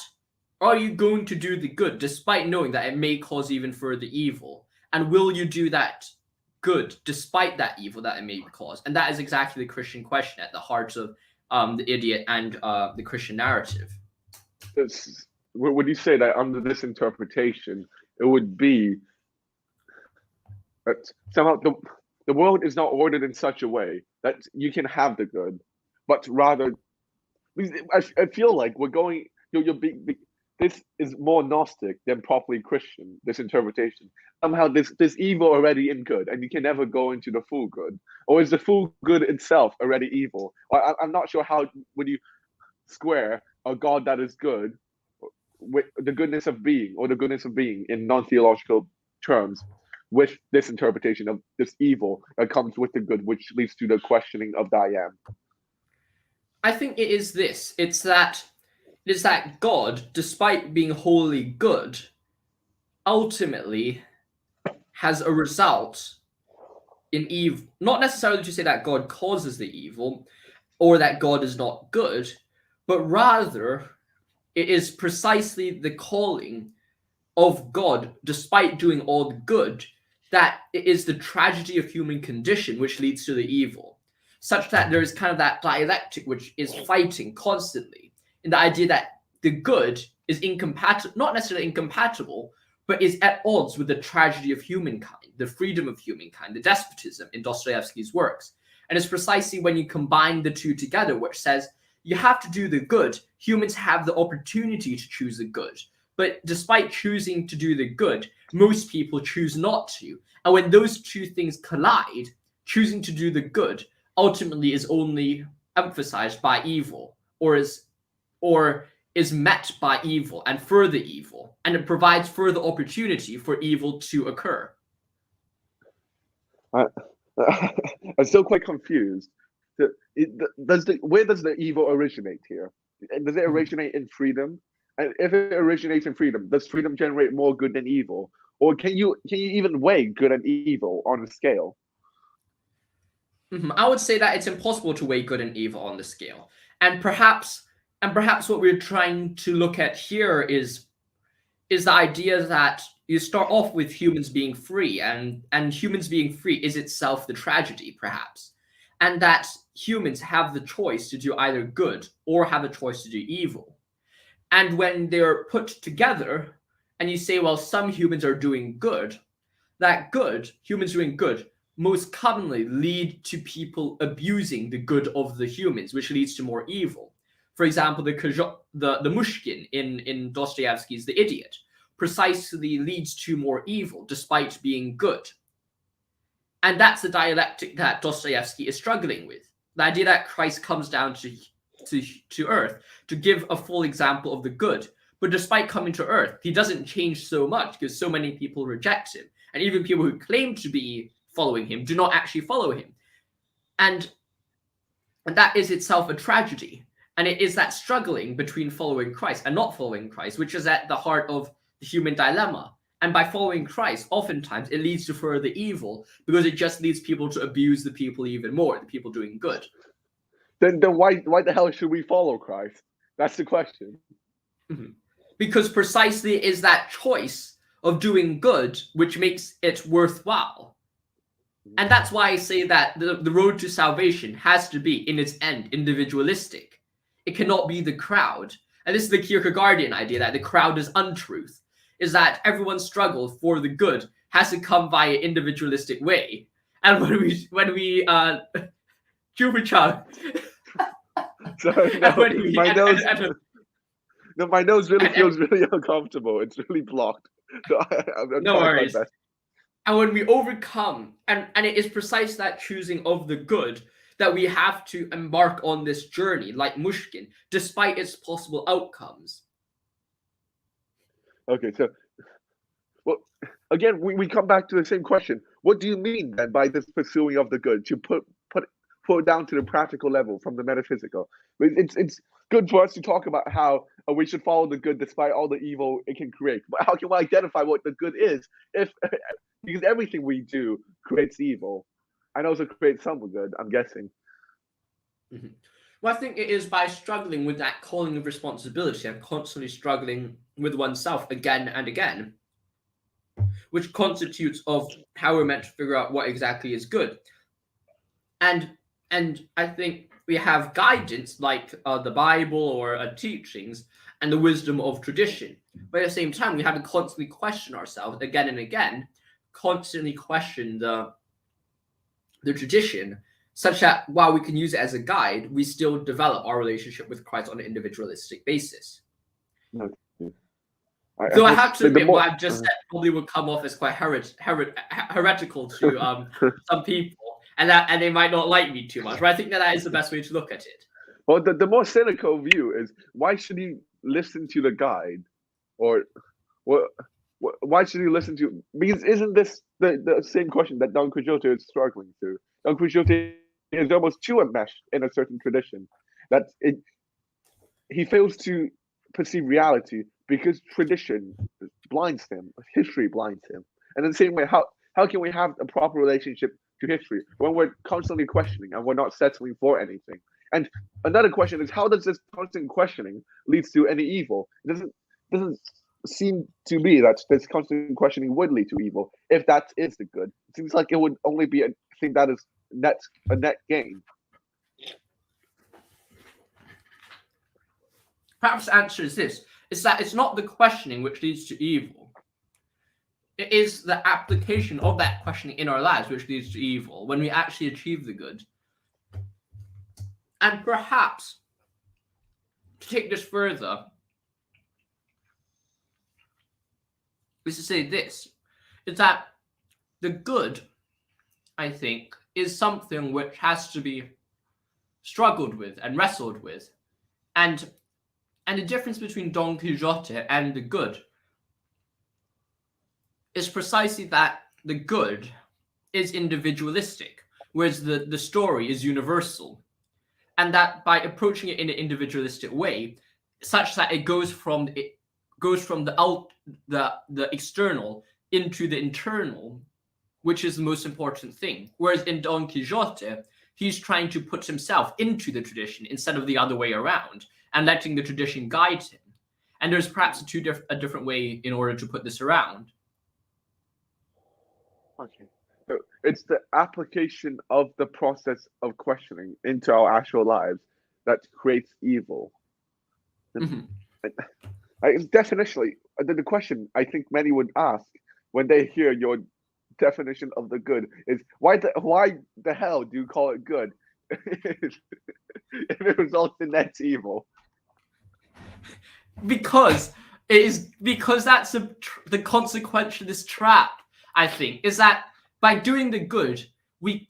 are you going to do the good despite knowing that it may cause even further evil? And will you do that good despite that evil that it may cause? And that is exactly the Christian question at the heart of The Idiot and the Christian narrative. Would you say that under this interpretation, it would be that somehow the world is not ordered in such a way that you can have the good, but rather, I feel like we're going, this is more Gnostic than properly Christian, this interpretation. Somehow there's evil already in good, and you can never go into the full good. Or is the full good itself already evil? I'm not sure how would you square a God that is good with the goodness of being, or the goodness of being in non-theological terms, with this interpretation of this evil that comes with the good, which leads to the questioning of the I am. I think it is this. It's that God, despite being wholly good, ultimately has a result in evil. Not necessarily to say that God causes the evil, or that God is not good, but rather it is precisely the calling of God, despite doing all the good, that it is the tragedy of human condition which leads to the evil, such that there is kind of that dialectic which is fighting constantly in the idea that the good is incompatible, not necessarily incompatible, but is at odds with the tragedy of humankind, the freedom of humankind, the despotism in Dostoevsky's works. And it's precisely when you combine the two together, which says you have to do the good, humans have the opportunity to choose the good. But despite choosing to do the good, most people choose not to. And when those two things collide, choosing to do the good ultimately is only emphasized by evil, or is met by evil and further evil, and it provides further opportunity for evil to occur. I'm still quite confused. Where does the evil originate here? Does it originate in freedom? And if it originates in freedom, does freedom generate more good than evil? Or can you even weigh good and evil on a scale? I would say that it's impossible to weigh good and evil on the scale. And perhaps what we're trying to look at here is the idea that you start off with humans being free, and humans being free is itself the tragedy, perhaps. And that humans have the choice to do either good or have a choice to do evil. And when they're put together, and you say, well, some humans are doing good, that good, humans doing good, most commonly lead to people abusing the good of the humans, which leads to more evil. For example, the Mushkin in Dostoevsky's The Idiot precisely leads to more evil despite being good. And that's the dialectic that Dostoevsky is struggling with. The idea that Christ comes down to earth to give a full example of the good. But despite coming to earth, he doesn't change so much because so many people reject him. And even people who claim to be following him do not actually follow him. And that is itself a tragedy. And it is that struggling between following Christ and not following Christ, which is at the heart of the human dilemma. And by following Christ, oftentimes it leads to further evil because it just leads people to abuse the people even more, the people doing good. Then why the hell should we follow Christ? That's the question. Because precisely it is that choice of doing good which makes it worthwhile. And that's why I say that the road to salvation has to be, in its end, individualistic. It cannot be the crowd. And this is the Kierkegaardian idea that the crowd is untruth, is that everyone's struggle for the good has to come via individualistic way. And when we Chupa-Chung. Sorry, no, my nose really feels really uncomfortable. It's really blocked. So I'm no worries. And when we overcome, and it is precise that choosing of the good that we have to embark on this journey, like Mushkin, despite its possible outcomes. Okay, so, well, again, we come back to the same question. What do you mean then by this pursuing of the good? To put it down to the practical level from the metaphysical. It's good for us to talk about how we should follow the good despite all the evil it can create. But how can we identify what the good is because everything we do creates evil and also creates some good, I'm guessing. Well, I think it is by struggling with that calling of responsibility and constantly struggling with oneself again and again, which constitutes of how we're meant to figure out what exactly is good. And I think we have guidance like the Bible or teachings and the wisdom of tradition. But at the same time, we have to constantly question ourselves again and again, constantly question the tradition, such that while we can use it as a guide, we still develop our relationship with Christ on an individualistic basis. Though I have to admit, what I've just said probably would come off as quite heretical to some people. And they might not like me too much, but I think that is the best way to look at it. Well, the more cynical view is, why should he listen to the guide, or why should he listen to? Because isn't this the same question that Don Quixote is struggling through? Don Quixote is almost too enmeshed in a certain tradition that he fails to perceive reality because tradition blinds him, history blinds him. And in the same way, how can we have a proper relationship to history when we're constantly questioning and we're not settling for anything? And another question is, how does this constant questioning lead to any evil? It doesn't seem to be that this constant questioning would lead to evil if that is the good. It seems like it would only be a thing that is a net gain. Perhaps the answer is this: is that it's not the questioning which leads to evil. It is the application of that questioning in our lives which leads to evil, when we actually achieve the good. And perhaps, to take this further, is to say this, is that the good, I think, is something which has to be struggled with and wrestled with. And the difference between Don Quixote and the good is precisely that the good is individualistic, whereas the story is universal. And that by approaching it in an individualistic way, such that it goes from the external into the internal, which is the most important thing. Whereas in Don Quixote, he's trying to put himself into the tradition instead of the other way around, and letting the tradition guide him. And there's perhaps a different way in order to put this around. Okay. So it's the application of the process of questioning into our actual lives that creates evil. It's definitionally the question I think many would ask when they hear your definition of the good is, why the hell do you call it good if it results in net evil? Because that's the consequentialist trap, I think, is that by doing the good, we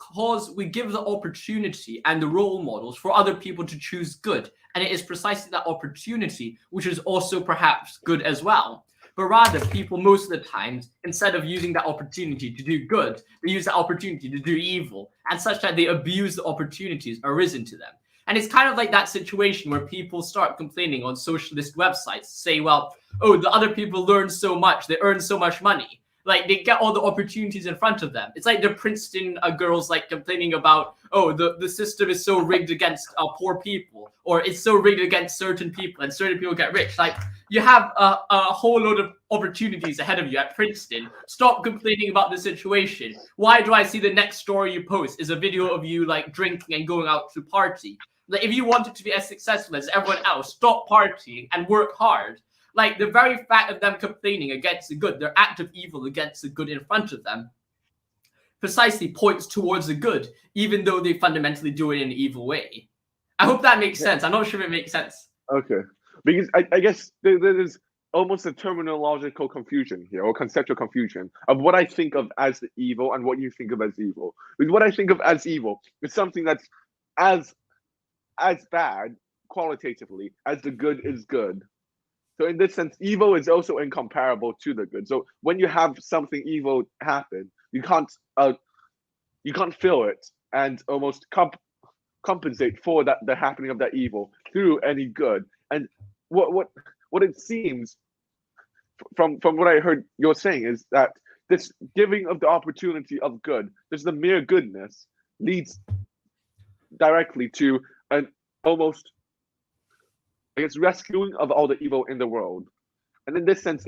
give the opportunity and the role models for other people to choose good. And it is precisely that opportunity which is also perhaps good as well. But rather, people most of the times, instead of using that opportunity to do good, they use that opportunity to do evil, and such that they abuse the opportunities arisen to them. And it's kind of like that situation where people start complaining on socialist websites, say, well, oh, the other people learn so much, they earn so much money. Like they get all the opportunities in front of them. It's like the Princeton girls like complaining about, oh, the system is so rigged against poor people, or it's so rigged against certain people, and certain people get rich. Like you have a whole load of opportunities ahead of you at Princeton. Stop complaining about the situation. Why do I see the next story you post is a video of you like drinking and going out to party? Like if you wanted to be as successful as everyone else, stop partying and work hard. Like the very fact of them complaining against the good, their act of evil against the good in front of them, precisely points towards the good, even though they fundamentally do it in an evil way. I hope that makes sense. I'm not sure if it makes sense. Okay, because I guess there's almost a terminological confusion here, or conceptual confusion of what I think of as the evil and what you think of as evil. Because what I think of as evil is something that's as bad qualitatively as the good is good. So in this sense, evil is also incomparable to the good. So when you have something evil happen, you can't feel it and almost compensate for the happening of that evil through any good. And what it seems from what I heard you're saying is that this giving of the opportunity of good, just the mere goodness, leads directly to an almost, I guess, rescuing of all the evil in the world. And in this sense,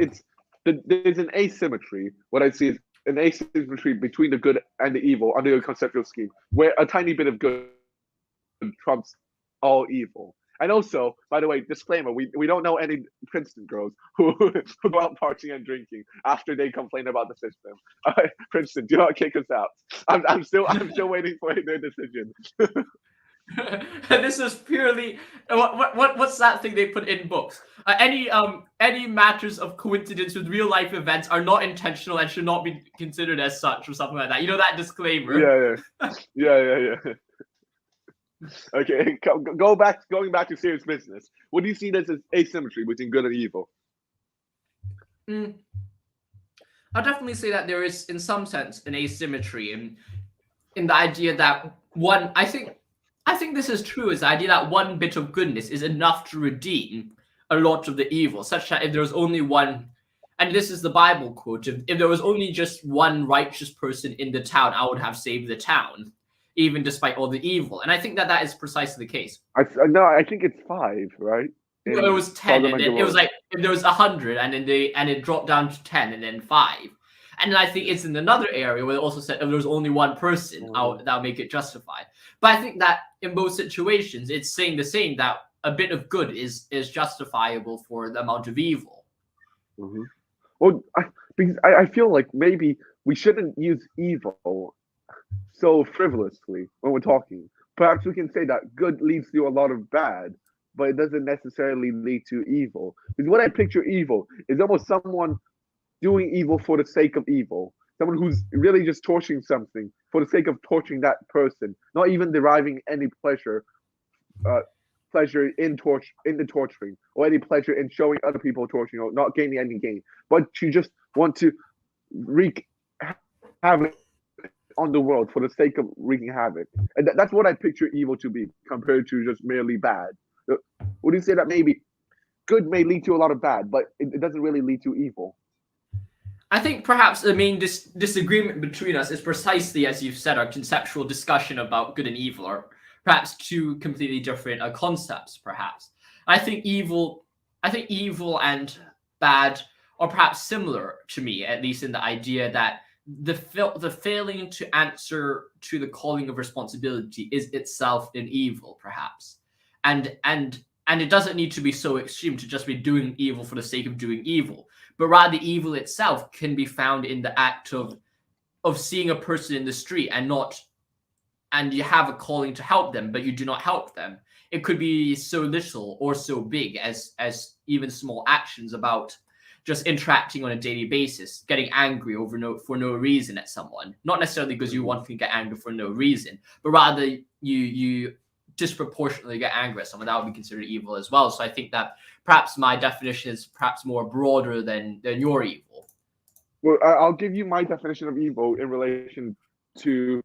there's an asymmetry. What I see is an asymmetry between the good and the evil under a conceptual scheme, where a tiny bit of good trumps all evil. And also, by the way, disclaimer: we don't know any Princeton girls who go out partying and drinking after they complain about the system. Princeton, do not kick us out. I'm still waiting for their decision. This is purely what's that thing they put in books? Any matters of coincidence with real life events are not intentional and should not be considered as such, or something like that. You know that disclaimer. Yeah. Okay, going back to serious business. What do you see as asymmetry between good and evil? I'll definitely say that there is, in some sense, an asymmetry in the idea that one. I think this is true. Is the idea that one bit of goodness is enough to redeem a lot of the evil, such that if there was only one, and this is the Bible quote, if there was only just one righteous person in the town, I would have saved the town, even despite all the evil. And I think that is precisely the case. I think it's 5, right? No, it was 10, and then it was like if there was 100, and then it dropped down to 10, and then 5. And then I think it's in another area where it also said if there's only one person, that'll make it justified. But I think that in both situations, it's saying the same, that a bit of good is justifiable for the amount of evil. Mm-hmm. Well, because I feel like maybe we shouldn't use evil so frivolously when we're talking. Perhaps we can say that good leads to a lot of bad, but it doesn't necessarily lead to evil. Because what I picture evil is almost someone doing evil for the sake of evil. Someone who's really just torturing something for the sake of torturing that person, not even deriving any pleasure in the torturing, or any pleasure in showing other people torturing, or not gaining any gain, but you just want to wreak havoc on the world for the sake of wreaking havoc. And that's what I picture evil to be, compared to just merely bad. Would you say that maybe good may lead to a lot of bad, but it doesn't really lead to evil? I think perhaps the main disagreement between us is precisely, as you've said, our conceptual discussion about good and evil, or perhaps two completely different concepts, perhaps. I think evil and bad are perhaps similar to me, at least in the idea that the failing to answer to the calling of responsibility is itself an evil, perhaps. And it doesn't need to be so extreme to just be doing evil for the sake of doing evil, but rather the evil itself can be found in the act of seeing a person in the street and you have a calling to help them, but you do not help them. It could be so little or so big as even small actions about just interacting on a daily basis, getting angry for no reason at someone, not necessarily because you want to get angry for no reason, but rather you disproportionately get angry at someone. That would be considered evil as well. So I think that perhaps my definition is perhaps more broader than your evil. Well, I'll give you my definition of evil in relation to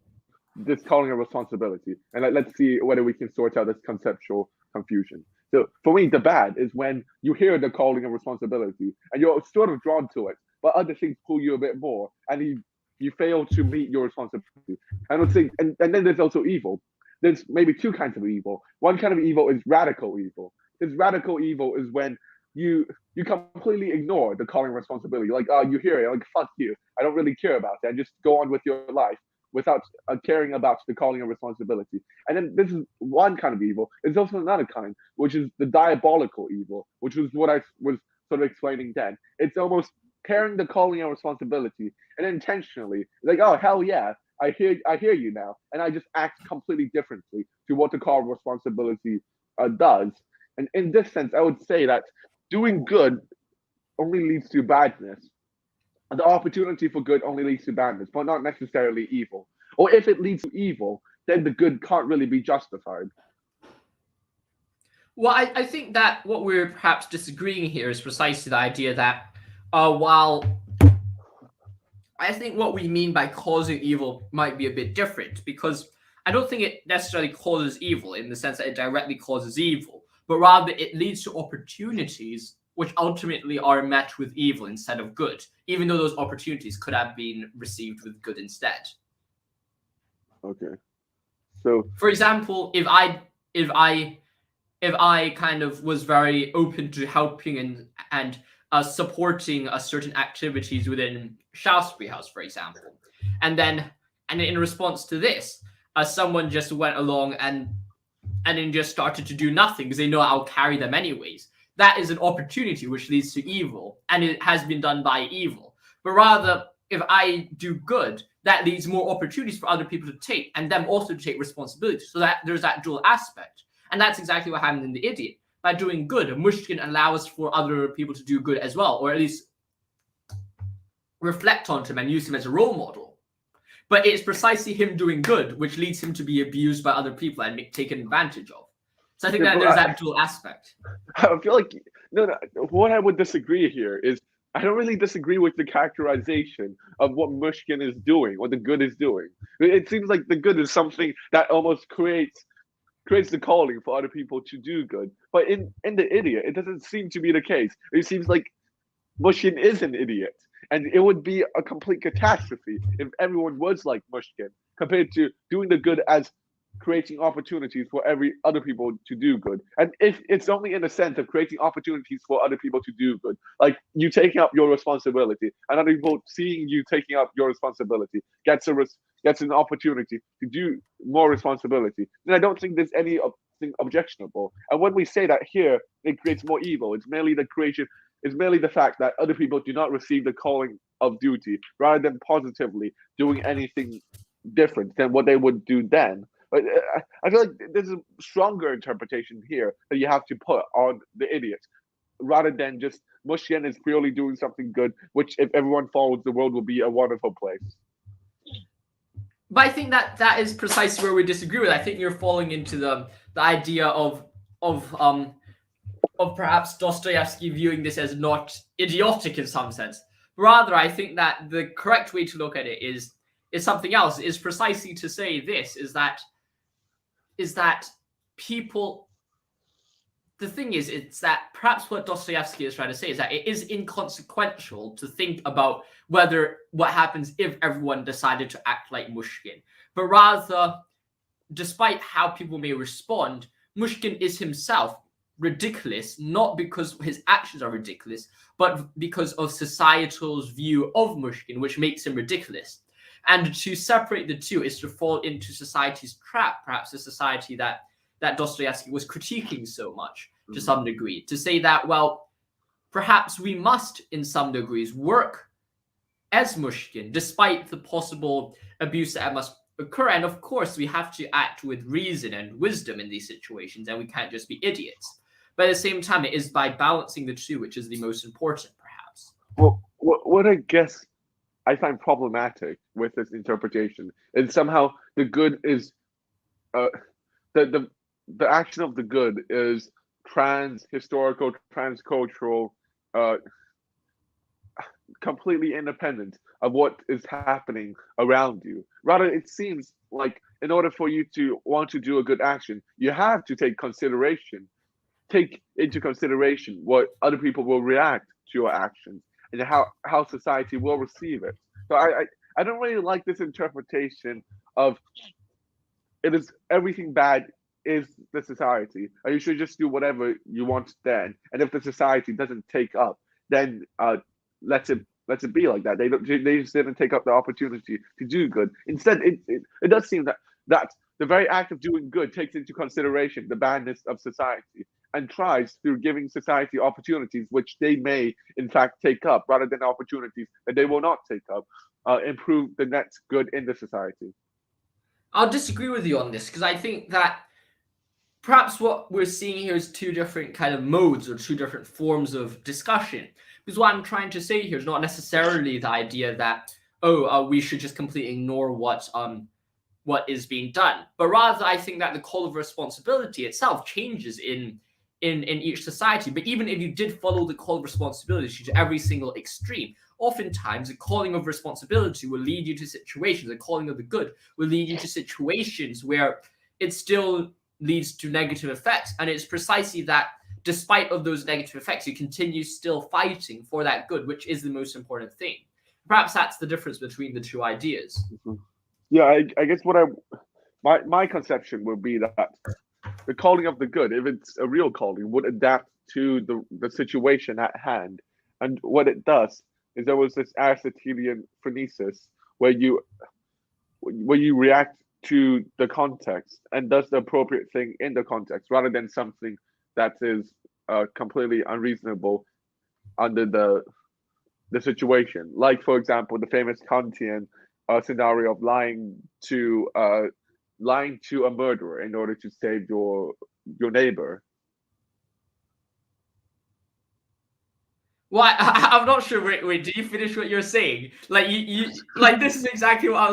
this calling of responsibility, and let's see whether we can sort out this conceptual confusion. So for me, the bad is when you hear the calling of responsibility and you're sort of drawn to it, but other things pull you a bit more, and you fail to meet your responsibility. I don't think, and then there's also evil. There's maybe two kinds of evil. One kind of evil is radical evil. This radical evil is when you completely ignore the calling responsibility. Like, oh, you hear it, like, fuck you. I don't really care about that. Just go on with your life without caring about the calling and responsibility. And then this is one kind of evil. There's also another kind, which is the diabolical evil, which was what I was sort of explaining then. It's almost carrying the calling and responsibility and intentionally, like, oh, hell yeah, I hear you now, and I just act completely differently to what the call responsibility does. And in this sense, I would say that doing good only leads to badness. The opportunity for good only leads to badness, but not necessarily evil. Or if it leads to evil, then the good can't really be justified. Well, I think that what we're perhaps disagreeing here is precisely the idea that while I think what we mean by causing evil might be a bit different, because I don't think it necessarily causes evil in the sense that it directly causes evil, but rather it leads to opportunities which ultimately are met with evil instead of good, even though those opportunities could have been received with good instead. Okay. So, for example, if I kind of was very open to helping and supporting certain activities within Shaftesbury House, for example, and then in response to this, someone just went along and then just started to do nothing because they know I'll carry them anyways. That is an opportunity which leads to evil, and it has been done by evil. But rather, if I do good, that leaves more opportunities for other people to take, and them also to take responsibility. So that there's that dual aspect. And that's exactly what happened in The Idiot. By doing good, Mushkin allows for other people to do good as well, or at least reflect on him and use him as a role model. But it's precisely him doing good which leads him to be abused by other people and taken advantage of. So I think that there's that dual aspect. I feel like no, what I would disagree here is I don't really disagree with the characterization of what Mushkin is doing, what the good is doing. It seems like the good is something that almost creates the calling for other people to do good. But in The Idiot, it doesn't seem to be the case. It seems like Mushkin is an idiot. And it would be a complete catastrophe if everyone was like Mushkin, compared to doing the good as creating opportunities for every other people to do good. And if it's only in the sense of creating opportunities for other people to do good, like you taking up your responsibility and other people seeing you taking up your responsibility gets an opportunity to do more responsibility, then I don't think there's anything objectionable. And when we say that here, it creates more evil. It's merely the fact that other people do not receive the calling of duty rather than positively doing anything different than what they would do then. But I feel like there's a stronger interpretation here that you have to put on The Idiot, rather than just Mushkin is purely doing something good, which if everyone follows, the world will be a wonderful place. But I think that is precisely where we disagree with. I think you're falling into the idea of perhaps Dostoevsky viewing this as not idiotic in some sense. Rather, I think that the correct way to look at it is something else. Is precisely to say this is that people. The thing is, it's that perhaps what Dostoevsky is trying to say is that it is inconsequential to think about what happens if everyone decided to act like Mushkin. But rather, despite how people may respond, Mushkin is himself ridiculous, not because his actions are ridiculous, but because of societal's view of Mushkin, which makes him ridiculous. And to separate the two is to fall into society's trap, perhaps the society that Dostoevsky was critiquing so much to some degree, to say that, well, perhaps we must, in some degrees, work as Mushkin, despite the possible abuse that must occur. And of course, we have to act with reason and wisdom in these situations, and we can't just be idiots. But at the same time, it is by balancing the two, which is the most important, perhaps. Well, what I guess I find problematic with this interpretation is somehow the good is the action of the good is trans-historical, trans-cultural, completely independent of what is happening around you. Rather, it seems like in order for you to want to do a good action, you have to take into consideration what other people will react to your actions. and how society will receive it. So I don't really like this interpretation of it is everything bad is the society, and you should just do whatever you want then. And if the society doesn't take up, then let it be like that. They just didn't take up the opportunity to do good. Instead, it does seem that the very act of doing good takes into consideration the badness of society and tries through giving society opportunities which they may in fact take up rather than opportunities that they will not take up, improve the net good in the society. I'll disagree with you on this because I think that perhaps what we're seeing here is two different kind of modes or two different forms of discussion. Because what I'm trying to say here is not necessarily the idea that we should just completely ignore what is being done, but rather I think that the call of responsibility itself changes in each society. But even if you did follow the call of responsibility to every single extreme, oftentimes the calling of responsibility will lead you to situations, the calling of the good will lead you to situations where it still leads to negative effects. And it's precisely that despite of those negative effects, you continue still fighting for that good, which is the most important thing. Perhaps that's the difference between the two ideas. Mm-hmm. Yeah, I guess my conception would be that the calling of the good, if it's a real calling, would adapt to the situation at hand. And what it does is there was this Aristotelian phronesis where you react to the context and does the appropriate thing in the context rather than something that is completely unreasonable under the situation. Like, for example, the famous Kantian scenario of lying to a murderer in order to save your neighbor. Well, I'm not sure. Wait, did you finish what you're saying? Like you like this is exactly what I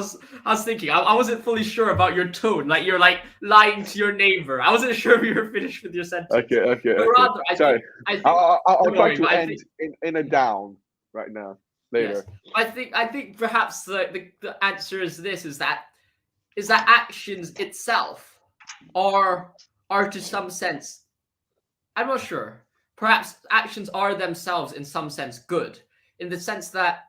was thinking. I wasn't fully sure about your tone. Like you're like lying to your neighbor. I wasn't sure if you were finished with your sentence. Okay. But rather, I think I'll try to end in a down right now later. Yes. I think perhaps the answer is this: is that actions itself are to some sense. I'm not sure. Perhaps actions are themselves in some sense good, in the sense that,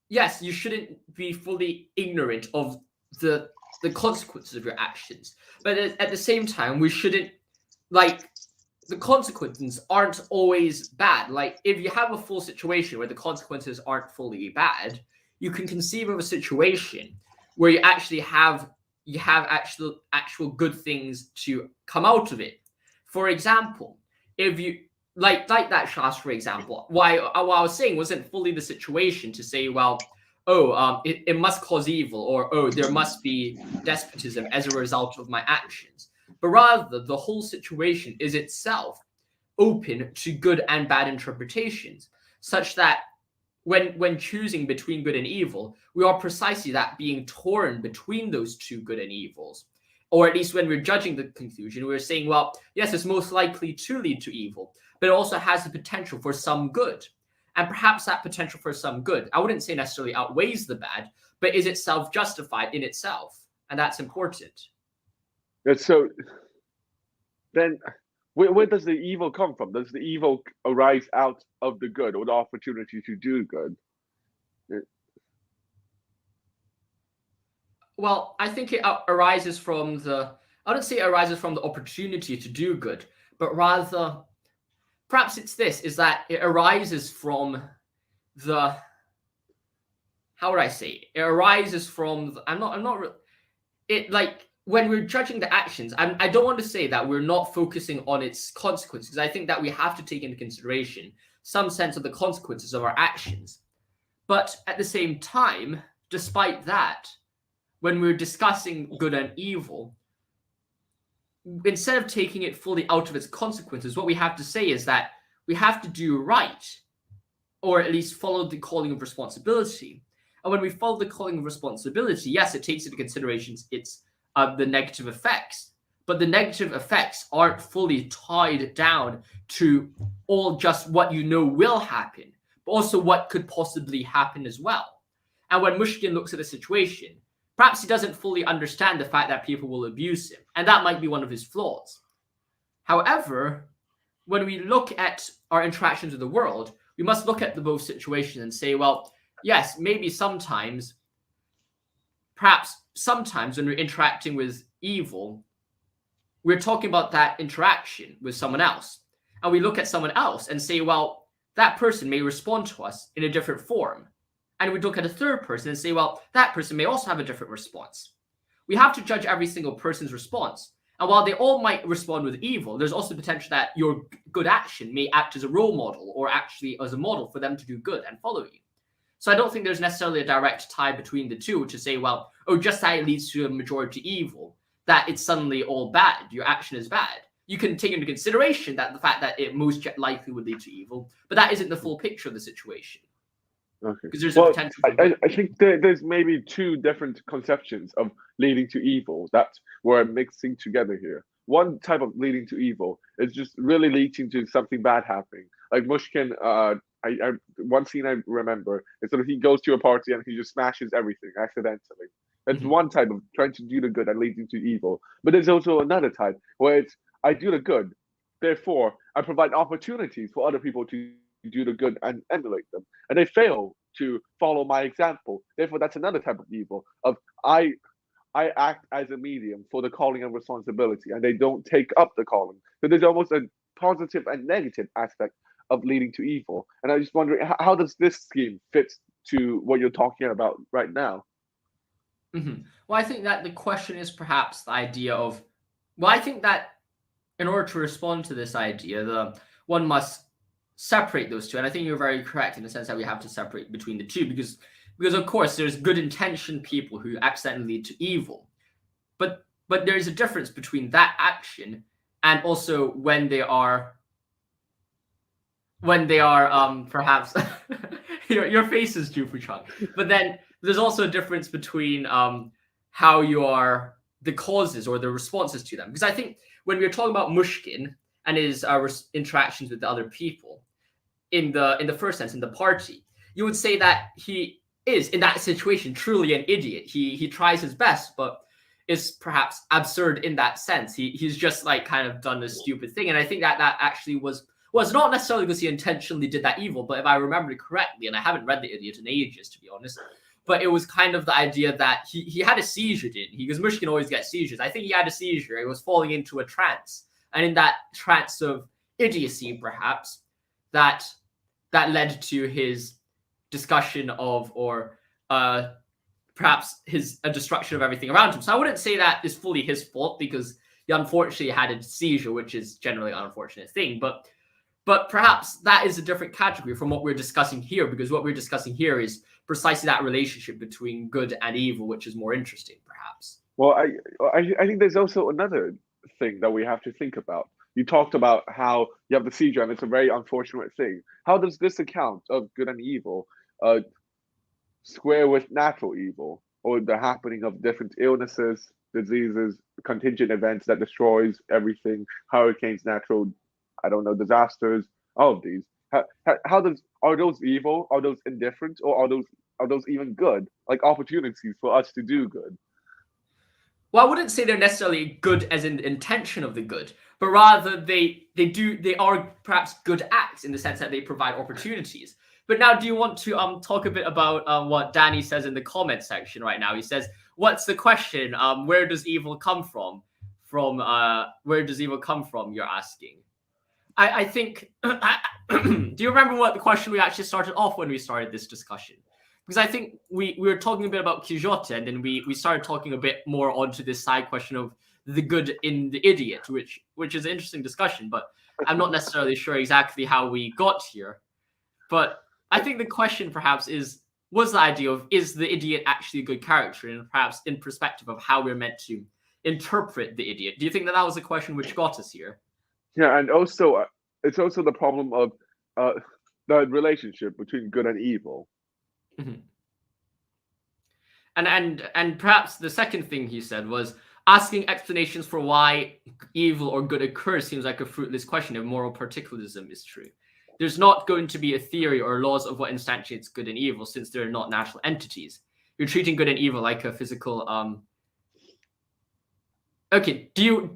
yes, you shouldn't be fully ignorant of the consequences of your actions. But at the same time, we shouldn't, like, the consequences aren't always bad. Like, if you have a full situation where the consequences aren't fully bad, you can conceive of a situation where you actually have actual good things to come out of it. For example, if you like that Shastra example, what I was saying wasn't fully the situation to say, well, it must cause evil, or there must be despotism as a result of my actions. But rather, the whole situation is itself open to good and bad interpretations, such that when choosing between good and evil, we are precisely that, being torn between those two good and evils. Or at least when we're judging the conclusion, we're saying, well, yes, it's most likely to lead to evil, but it also has the potential for some good. And perhaps that potential for some good, I wouldn't say necessarily outweighs the bad, but is itself justified in itself. And that's important. So then where does the evil come from? Does the evil arise out of the good or the opportunity to do good? Well, I think it arises from I don't say it arises from the opportunity to do good, but rather, perhaps it's this, is that it arises from how would I say? It arises from, when we're judging the actions, I don't want to say that we're not focusing on its consequences, because I think that we have to take into consideration some sense of the consequences of our actions. But at the same time, despite that, when we're discussing good and evil, instead of taking it fully out of its consequences, what we have to say is that we have to do right, or at least follow the calling of responsibility. And when we follow the calling of responsibility, yes, it takes into consideration the negative effects, but the negative effects aren't fully tied down to all just what you know will happen, but also what could possibly happen as well. And when Mushkin looks at the situation, perhaps he doesn't fully understand the fact that people will abuse him, and that might be one of his flaws. However, when we look at our interactions with the world, we must look at the both situations and say, well, yes, maybe sometimes, perhaps sometimes when we're interacting with evil, we're talking about that interaction with someone else. And we look at someone else and say, well, that person may respond to us in a different form. And we look at a third person and say, well, that person may also have a different response. We have to judge every single person's response. And while they all might respond with evil, there's also potential that your good action may act as a role model or actually as a model for them to do good and follow you. So I don't think there's necessarily a direct tie between the two to say, well, oh, just that it leads to a majority evil, that it's suddenly all bad, your action is bad. You can take into consideration that the fact that it most likely would lead to evil, but that isn't the full picture of the situation. Okay. Because there's a potential. I think there's maybe two different conceptions of leading to evil that we're mixing together here. One type of leading to evil is just really leading to something bad happening. Like Mushkin, one scene I remember is that he goes to a party and he just smashes everything accidentally. That's one type of trying to do the good and leading to evil. But there's also another type where it's I do the good, therefore I provide opportunities for other people to do the good and emulate them, and they fail to follow my example. Therefore, that's another type of evil. Of I act as a medium for the calling and responsibility, and they don't take up the calling. So there's almost a positive and negative aspect of leading to evil. And I just wondering, how does this scheme fit to what you're talking about right now? Well, I think that the question is perhaps the idea of, well, I think that in order to respond to this idea, one must separate those two. And I think you're very correct in the sense that we have to separate between the two because of course there's good intentioned people who accidentally lead to evil. But there is a difference between that action and also when they are perhaps your face is due for Chuck. But then there's also a difference between how you are the causes or the responses to them. Because I think when we're talking about Mushkin and his interactions with the other people, in the first sense, in the party, you would say that he is, in that situation, truly an idiot. He tries his best, but is perhaps absurd in that sense. He's just like kind of done a stupid thing. And I think that actually was not necessarily because he intentionally did that evil, but if I remember correctly, and I haven't read The Idiot in ages, to be honest, but it was kind of the idea that he had a seizure, didn't he? Because Mushkin always gets seizures. I think he had a seizure. He was falling into a trance. And in that trance of idiocy, perhaps, that led to his discussion of, or perhaps a destruction of everything around him. So I wouldn't say that is fully his fault because he unfortunately had a seizure, which is generally an unfortunate thing. But perhaps that is a different category from what we're discussing here, because what we're discussing here is precisely that relationship between good and evil, which is more interesting, perhaps. Well, I think there's also another thing that we have to think about. You talked about how you have the seizure, and it's a very unfortunate thing. How does this account of good and evil square with natural evil, or the happening of different illnesses, diseases, contingent events that destroys everything, hurricanes, natural, I don't know, disasters, all of these? Are those evil? Are those indifferent? Or are those even good? Like opportunities for us to do good? Well, I wouldn't say they're necessarily good as in the intention of the good, but rather they are perhaps good acts in the sense that they provide opportunities. But now, do you want to talk a bit about what Danny says in the comment section right now? He says, "What's the question? Where does evil come from? Where does evil come from?" You're asking. I think. Do you remember what the question we actually started off when we started this discussion? Because I think we were talking a bit about Quixote, and then we started talking a bit more onto this side question of the good in the idiot, which is an interesting discussion, but I'm not necessarily sure exactly how we got here. But I think the question perhaps was the idea of, is the idiot actually a good character, and perhaps in perspective of how we're meant to interpret the idiot. Do you think that was a question which got us here? Yeah, and also it's also the problem of the relationship between good and evil. Mm-hmm. And perhaps the second thing he said was asking explanations for why evil or good occurs seems like a fruitless question if moral particularism is true. There's not going to be a theory or laws of what instantiates good and evil since they're not natural entities. You're treating good and evil like a physical. Okay,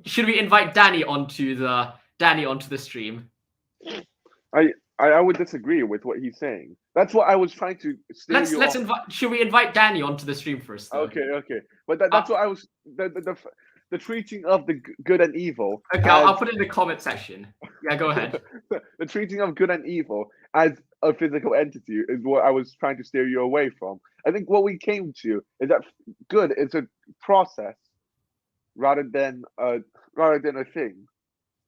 should we invite Danny onto the stream? I would disagree with what he's saying. That's what I was trying to steer Let's you let's off. invite. Should we invite Danny onto the stream first? Though? Okay. But that's what I was the treating of the good and evil. Okay, as, I'll put it in the comment section. Yeah, go ahead. the treating of good and evil as a physical entity is what I was trying to steer you away from. I think what we came to is that good is a process rather than a thing.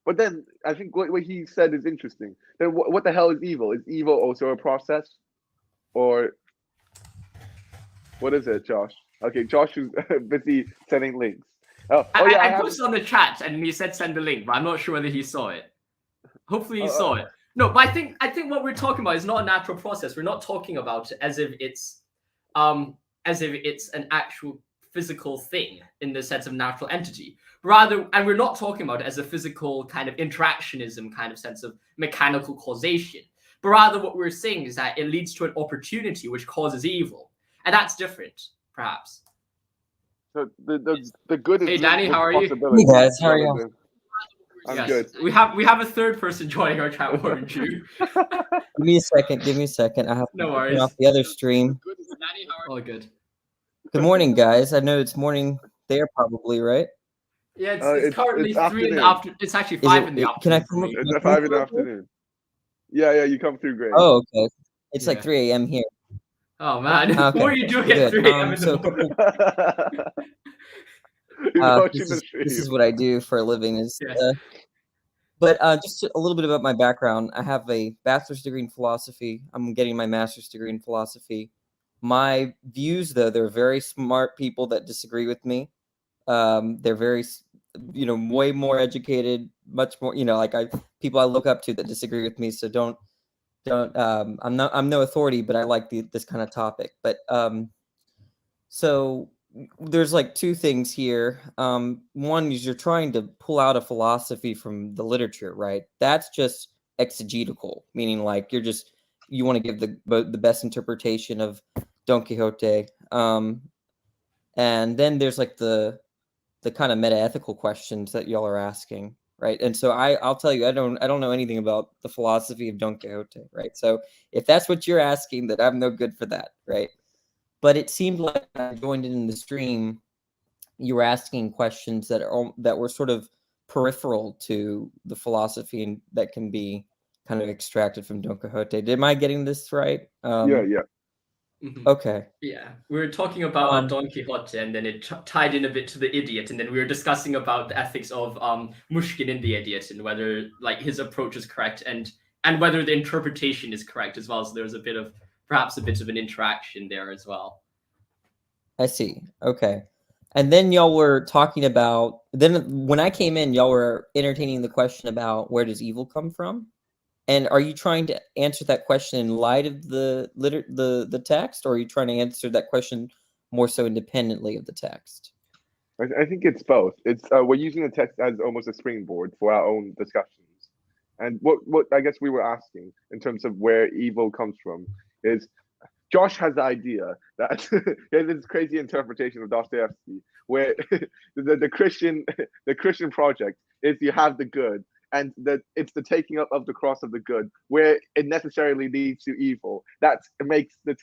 But then I think what he said is interesting. Then what the hell is evil? Is evil also a process, or what is it, Josh? Okay, Josh is busy sending links. I posted on the chat and he said send the link, but I'm not sure whether he saw it. Hopefully he saw it. No, but I think what we're talking about is not a natural process. We're not talking about it as if it's an actual physical thing in the sense of natural entity. Rather, and we're not talking about it as a physical kind of interactionism kind of sense of mechanical causation. But rather what we're saying is that it leads to an opportunity which causes evil. And that's different, perhaps. So the good is. Hey Danny, how are you? Hey guys, how are you? I'm good. We have a third person joining our chat, weren't you? Give me a second. I have to turn off the other stream. All good. Good morning, guys. I know it's morning there, probably, right? Yeah, it's currently 3 in the afternoon. It's actually 5 in the afternoon. Can I come up? It's 5 in the afternoon. Yeah, you come through great. Oh, okay. It's like 3 a.m. here. Oh man, Okay. what are you doing at 3 a.m. in the morning? This is what I do for a living. Just a little bit about my background. I have a bachelor's degree in philosophy. I'm getting my master's degree in philosophy. My views, though, they're very smart people that disagree with me. They're very, way more educated, much more, people I look up to that disagree with me. So don't. I'm no authority, but I like this kind of topic. But so there's like two things here. One is you're trying to pull out a philosophy from the literature, right? That's just exegetical, meaning like you want to give the best interpretation of Don Quixote. And then there's like the kind of meta-ethical questions that y'all are asking, right? And so I'll tell you, I don't know anything about the philosophy of Don Quixote, right? So if that's what you're asking, then I'm no good for that, right? But it seemed like I joined in the stream, you were asking questions that were sort of peripheral to the philosophy and that can be kind of extracted from Don Quixote. Am I getting this right? Yeah. Mm-hmm. Okay. Yeah, we were talking about Don Quixote, and then it tied in a bit to the Idiot, and then we were discussing about the ethics of Mushkin in the Idiot and whether like his approach is correct and whether the interpretation is correct as well. So there's perhaps a bit of an interaction there as well. I see. Okay. And then y'all were talking about, then when I came in, y'all were entertaining the question about where does evil come from? And are you trying to answer that question in light of the text, or are you trying to answer that question more so independently of the text? I think it's both. It's we're using the text as almost a springboard for our own discussions. And what I guess we were asking in terms of where evil comes from is Josh has the idea that this crazy interpretation of Dostoevsky, where the Christian project is you have the good, and that it's the taking up of the cross of the good, where it necessarily leads to evil. That makes the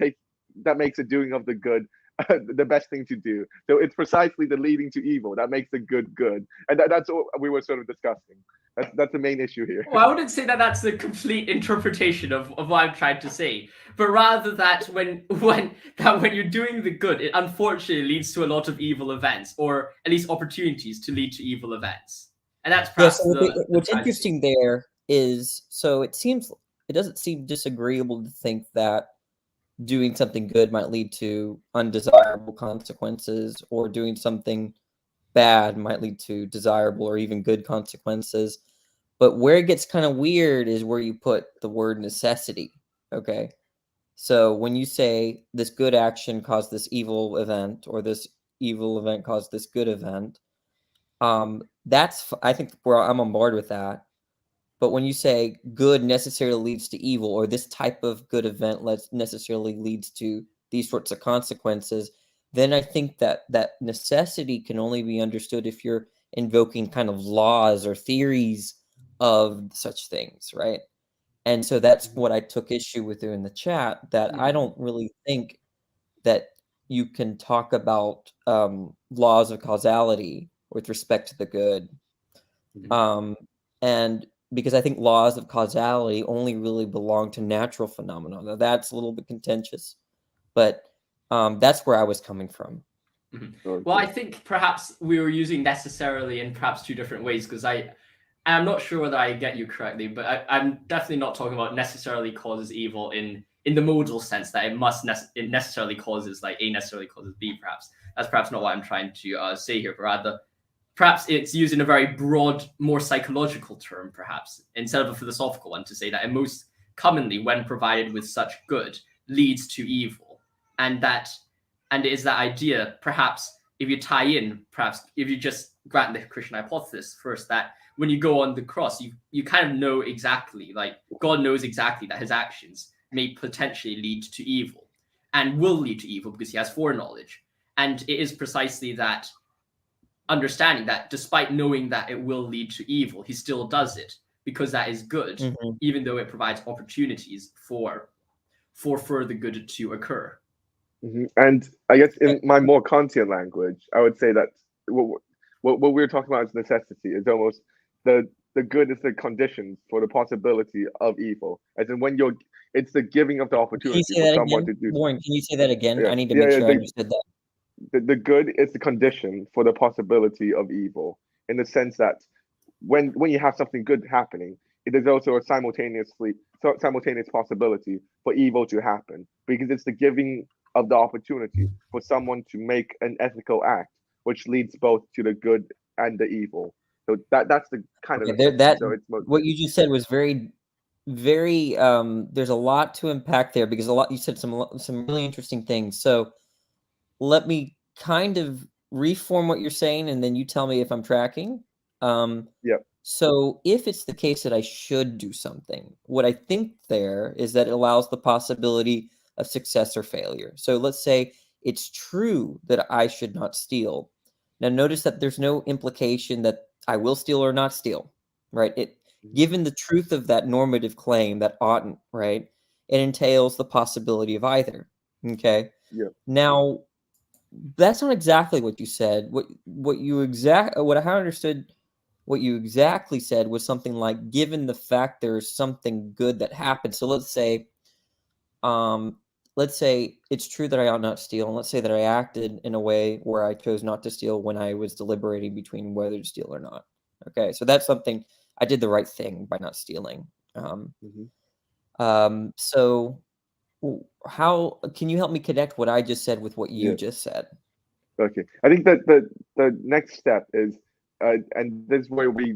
doing of the good the best thing to do. So it's precisely the leading to evil that makes the good good, and that's what we were sort of discussing. That's the main issue here. Well, I wouldn't say that that's the complete interpretation of what I'm trying to say, but rather that when you're doing the good, it unfortunately leads to a lot of evil events, or at least opportunities to lead to evil events. And that's perhaps what's interesting there is, so it doesn't seem disagreeable to think that doing something good might lead to undesirable consequences, or doing something bad might lead to desirable or even good consequences. But where it gets kind of weird is where you put the word necessity. Okay. So when you say this good action caused this evil event, or this evil event caused this good event, that's, I think I'm on board with that. But when you say good necessarily leads to evil, or this type of good event necessarily leads to these sorts of consequences, then I think that necessity can only be understood if you're invoking kind of laws or theories of such things, right? And so that's what I took issue with in the chat, that I don't really think that you can talk about laws of causality with respect to the good. And because I think laws of causality only really belong to natural phenomena. Now, that's a little bit contentious, but that's where I was coming from. Well, I think perhaps we were using necessarily in perhaps two different ways, because I'm not sure whether I get you correctly, but I'm definitely not talking about necessarily causes evil in the modal sense that it necessarily causes, like A necessarily causes B. Perhaps that's perhaps not what I'm trying to say here, but rather perhaps it's used in a very broad, more psychological term, perhaps instead of a philosophical one, to say that it most commonly, when provided with such good, leads to evil, and it is that idea, perhaps if you tie in, perhaps if you just grant the Christian hypothesis first, that when you go on the cross, you kind of know exactly, like God knows exactly that his actions may potentially lead to evil and will lead to evil because he has foreknowledge. And it is precisely that understanding that despite knowing that it will lead to evil, he still does it because that is good, even though it provides opportunities for further good to occur. And I guess in my more Kantian language, I would say that what we're talking about as necessity is almost the good is the conditions for the possibility of evil. As in it's the giving of the opportunity for someone to do. Lauren, can you say that again? Yeah. I need to make sure I understood that. The good is the condition for the possibility of evil, in the sense that when you have something good happening, it is also a simultaneous possibility for evil to happen, because it's the giving of the opportunity for someone to make an ethical act, which leads both to the good and the evil. So that's the kind of what you just said was very, very. There's a lot to unpack there, because you said some really interesting things. So let me kind of reform what you're saying, and then you tell me if I'm tracking. So if it's the case that I should do something, what I think there is that it allows the possibility of success or failure. So let's say it's true that I should not steal. Now notice that there's no implication that I will steal or not steal, right? Given the truth of that normative claim, that oughtn't, right? It entails the possibility of either. Okay. Now, that's not exactly what you said. What I understood what you exactly said was something like, given the fact there's something good that happened. So let's say it's true that I ought not steal, and let's say that I acted in a way where I chose not to steal when I was deliberating between whether to steal or not. Okay, so that's something, I did the right thing by not stealing. So how can you help me connect what I just said with what you just said? Okay, I think that the next step is, and this is where we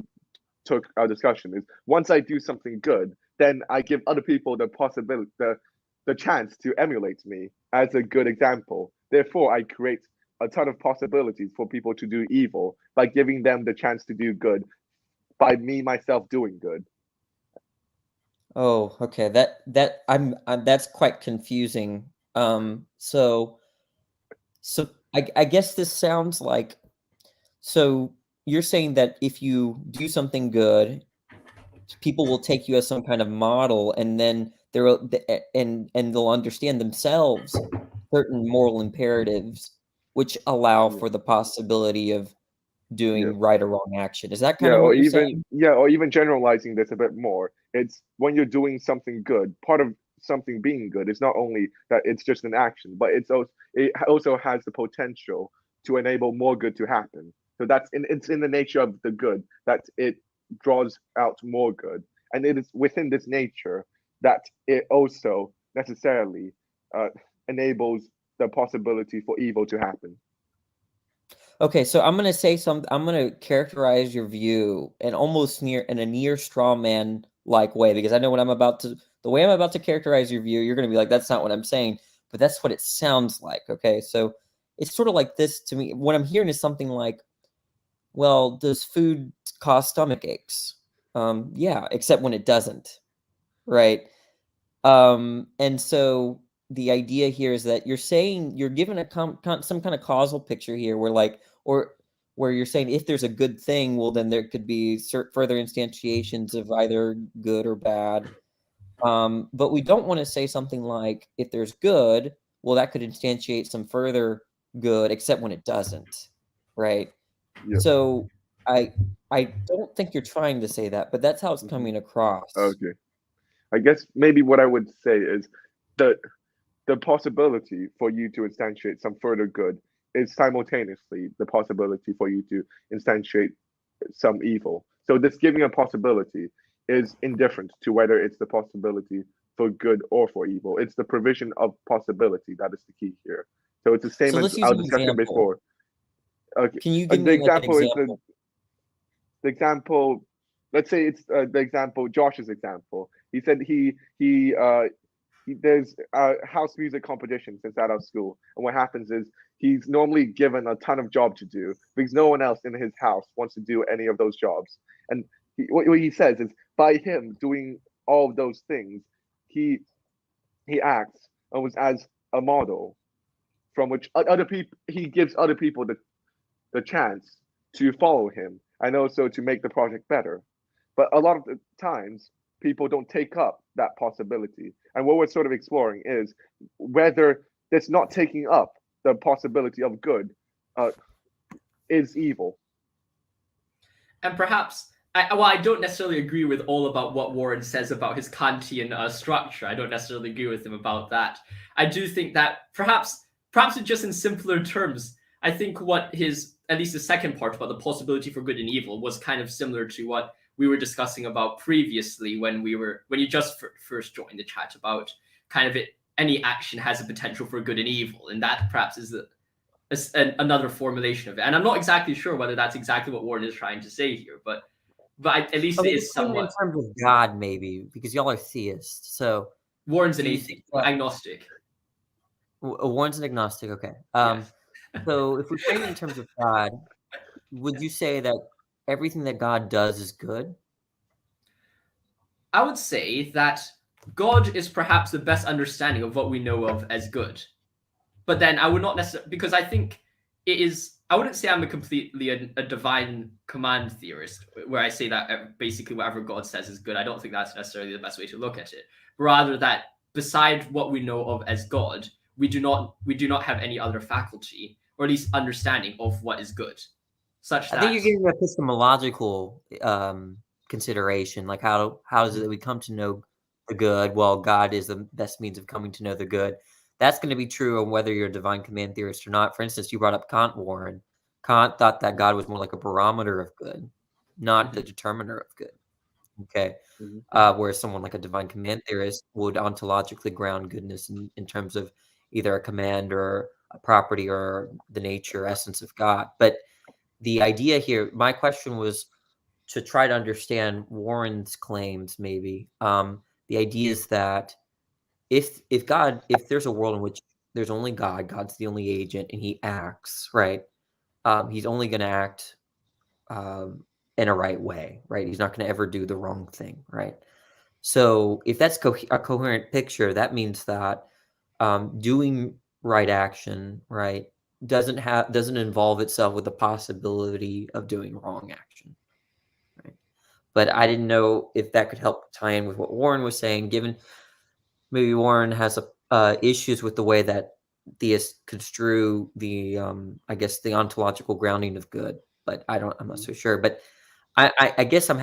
took our discussion, is once I do something good, then I give other people the possibility, the chance to emulate me as a good example. Therefore, I create a ton of possibilities for people to do evil by giving them the chance to do good by me myself doing good. Oh, okay. That's quite confusing. So I guess this sounds like, so you're saying that if you do something good, people will take you as some kind of model, and then they'll understand themselves certain moral imperatives which allow for the possibility of doing right or wrong action. Is that kind of what you're saying? Or even generalizing this a bit more, it's when you're doing something good, part of something being good is not only that it's just an action, but it also has the potential to enable more good to happen. So it's in the nature of the good that it draws out more good, and it is within this nature that it also necessarily enables the possibility for evil to happen. Okay, so I'm gonna characterize your view in a near straw man like way, because I know the way I'm about to characterize your view, you're gonna be like, that's not what I'm saying, but that's what it sounds like. Okay, so it's sort of like this to me. What I'm hearing is something like, well, does food cause stomach aches? Yeah, except when it doesn't, right? And so the idea here is that you're saying you're given some kind of causal picture here, where you're saying if there's a good thing, well, then there could be further instantiations of either good or bad. But we don't want to say something like, if there's good, well, that could instantiate some further good, except when it doesn't, right? Yeah. So I don't think you're trying to say that, but that's how it's coming across. Okay. I guess maybe what I would say is that the possibility for you to instantiate some further good is simultaneously the possibility for you to instantiate some evil. So this giving a possibility is indifferent to whether it's the possibility for good or for evil. It's the provision of possibility that is the key here. So it's the same So as let's use our an discussion example. before. Okay. Can you The give me like an example is example? the example. Let's say it's the example, Josh's example. He said there's house music competition since out of school, and what happens is he's normally given a ton of job to do because no one else in his house wants to do any of those jobs. And what he says is, by him doing all of those things, he acts almost as a model from which other people he gives other people the chance to follow him and also to make the project better. But a lot of the times, people don't take up that possibility. And what we're sort of exploring is whether this not taking up the possibility of good is evil. And perhaps, I don't necessarily agree with all about what Warren says about his Kantian structure. I don't necessarily agree with him about that. I do think that perhaps just in simpler terms, I think what his, at least the second part about the possibility for good and evil, was kind of similar to what we were discussing about previously when you just first joined the chat, about kind of any action has a potential for good and evil, and that perhaps is another formulation of it. And I'm not exactly sure whether that's exactly what Warren is trying to say here, but at least it is somewhat. In terms of God, maybe, because y'all are theists. So Warren's an atheist, agnostic. Warren's an agnostic. Okay. Yes. So if we frame it in terms of God, would you say that everything that God does is good? I would say that God is perhaps the best understanding of what we know of as good. But then I would not necessarily, because I think it is, I wouldn't say I'm a divine command theorist, where I say that basically whatever God says is good. I don't think that's necessarily the best way to look at it. But rather that beside what we know of as God, we do not have any other faculty, or at least understanding of what is good. Such that I think you're giving epistemological consideration, like how is it that we come to know the good? Well, God is the best means of coming to know the good. That's going to be true on whether you're a divine command theorist or not. For instance, you brought up Kant, Warren. Kant thought that God was more like a barometer of good, not the determiner of good. Okay. Whereas someone like a divine command theorist would ontologically ground goodness in terms of either a command or a property or the nature, essence of God. But the idea here, my question was to try to understand Warren's claims, maybe. The idea is that if there's a world in which there's only God, God's the only agent, and he acts, right? He's only going to act in a right way, right? He's not going to ever do the wrong thing, right? So if that's a coherent picture, that means that doing right action, right, doesn't involve itself with the possibility of doing wrong action, right? But I didn't know if that could help tie in with what Warren was saying, given maybe Warren has issues with the way that theists construe the I guess the ontological grounding of good, but I'm not so sure. But I guess I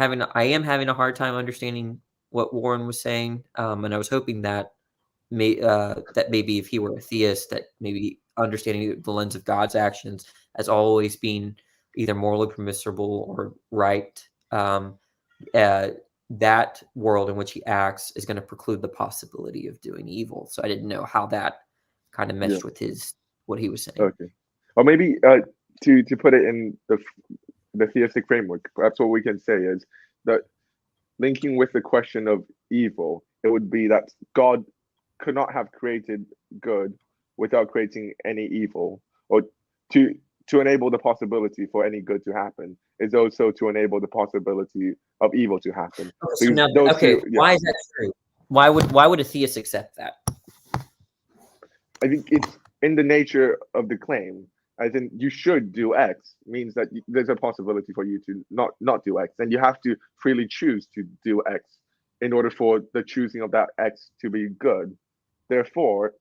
am having a hard time understanding what Warren was saying, and I was hoping that that maybe if he were a theist, that maybe understanding the lens of God's actions as always being either morally permissible or right, that world in which he acts is going to preclude the possibility of doing evil. So I didn't know how that kind of meshed with what he was saying. Okay, or maybe to put it in the theistic framework, perhaps what we can say is that linking with the question of evil, it would be that God could not have created good without creating any evil, or to enable the possibility for any good to happen is also to enable the possibility of evil to happen. So now, why is that true? Why would a theist accept that? I think it's in the nature of the claim. I think you should do X means that there's a possibility for you to not do X, and you have to freely choose to do X in order for the choosing of that X to be good. Therefore,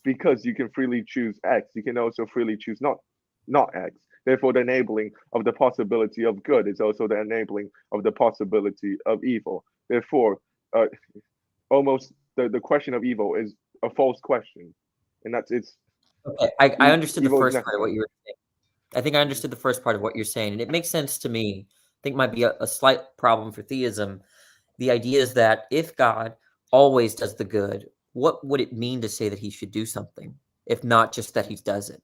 because you can freely choose X, you can also freely choose not X. Therefore, the enabling of the possibility of good is also the enabling of the possibility of evil. Therefore, almost the question of evil is a false question, and it's Okay, I understood the evil is first part of what necessary. you were saying. I think I understood the first part of what you're saying, and it makes sense to me. I think it might be a slight problem for theism. The idea is that if God always does the good, what would it mean to say that he should do something, if not just that he does it,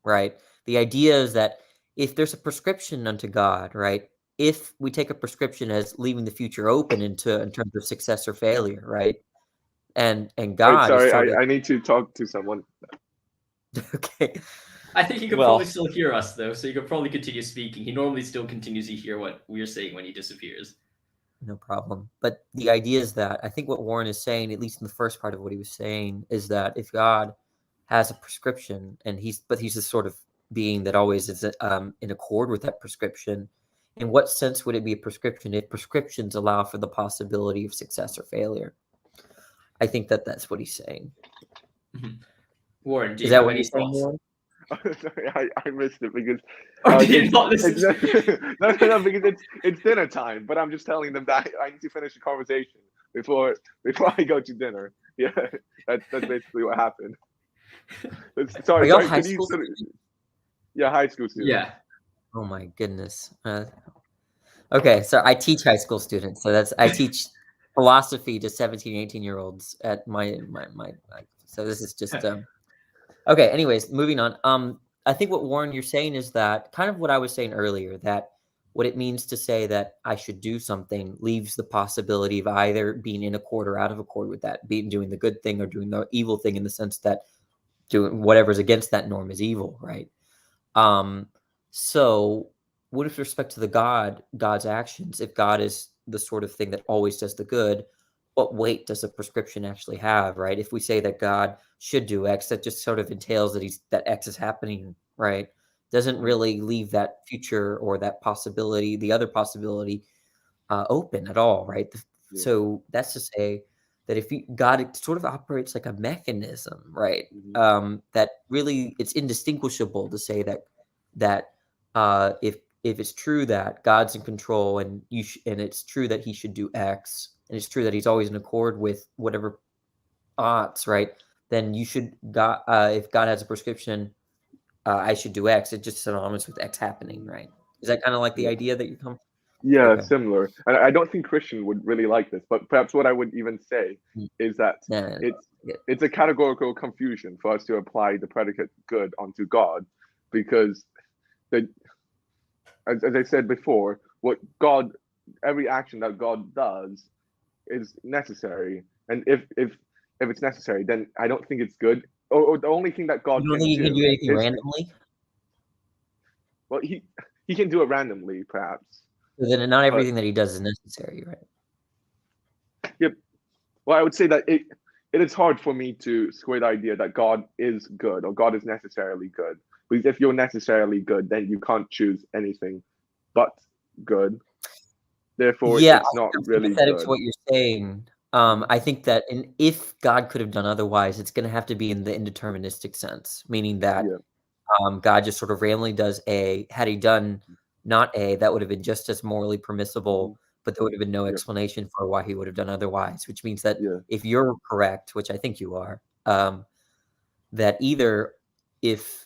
right? The idea is that if there's a prescription unto God, right? If we take a prescription as leaving the future open in terms of success or failure, right? And Wait, God is sorry, sort of I need to talk to someone. okay. I think he could Well, probably still hear us though, so you could probably continue speaking. He normally still continues to hear what we're saying when he disappears. no problem. But the idea is that I think what Warren is saying, at least in the first part of what he was saying, is that if God has a prescription and he's the sort of being that always is in accord with that prescription, in what sense would it be a prescription if prescriptions allow for the possibility of success or failure? I think that that's what he's saying. Warren, do Is you that have what any you're saying, thoughts? Warren? Sorry, I missed it because Or did you it's not listen? no, because it's dinner time. But I'm just telling them that I need to finish the conversation before I go to dinner. Yeah, that's basically what happened. Are Sorry, y'all sorry. high Could you school sort of, students? yeah, high school students. Yeah. Oh my goodness. Okay, so I teach high school students. So I teach philosophy to 17, 18-year-olds at my so this is just okay, anyways, moving on. I think what Warren you're saying is that kind of what I was saying earlier, that what it means to say that I should do something leaves the possibility of either being in accord or out of accord with that, being doing the good thing or doing the evil thing, in the sense that doing whatever's against that norm is evil, right? So with respect to God's actions, if God is the sort of thing that always does the good, what weight does a prescription actually have, right? If we say that God should do X, that just sort of entails that X is happening, right? Doesn't really leave that future or that possibility, the other possibility, open at all, right? Yeah. So that's to say that if God sort of operates like a mechanism, right? Mhm. That really it's indistinguishable to say that if it's true that God's in control and and it's true that he should do X, and it's true that he's always in accord with whatever odds, right? Then you should God if God has a prescription, I should do X. It's just synonymous with X happening, right? Is that kind of like the Yeah. idea that you come? Yeah, Okay. similar. And I don't think Christian would really like this, but perhaps what I would even say Mm. is that Yeah. it's Yeah. it's a categorical confusion for us to apply the predicate good onto God, because the as I said before, every action that God does is necessary, and if it's necessary, then I don't think it's good. Or the only thing that God You don't can think you can do do anything is, randomly? well, he can do it randomly, perhaps. So then not But everything that he does is necessary, right? yeah, well, I would say that it is hard for me to square the idea that God is good or God is necessarily good. Because if you're necessarily good, then you can't choose anything but good. Therefore, Yeah, it's not I'm really sympathetic to good. what you're saying. Mhm. I think that if God could have done otherwise, it's going to have to be in the indeterministic sense, meaning that Yeah. God just sort of randomly does A. Had he done not A, that would have been just as morally Mhm. permissible, but there would have been no Yeah. explanation for why he would have done otherwise, which means that Yeah. if you're correct, which I think you are, that either if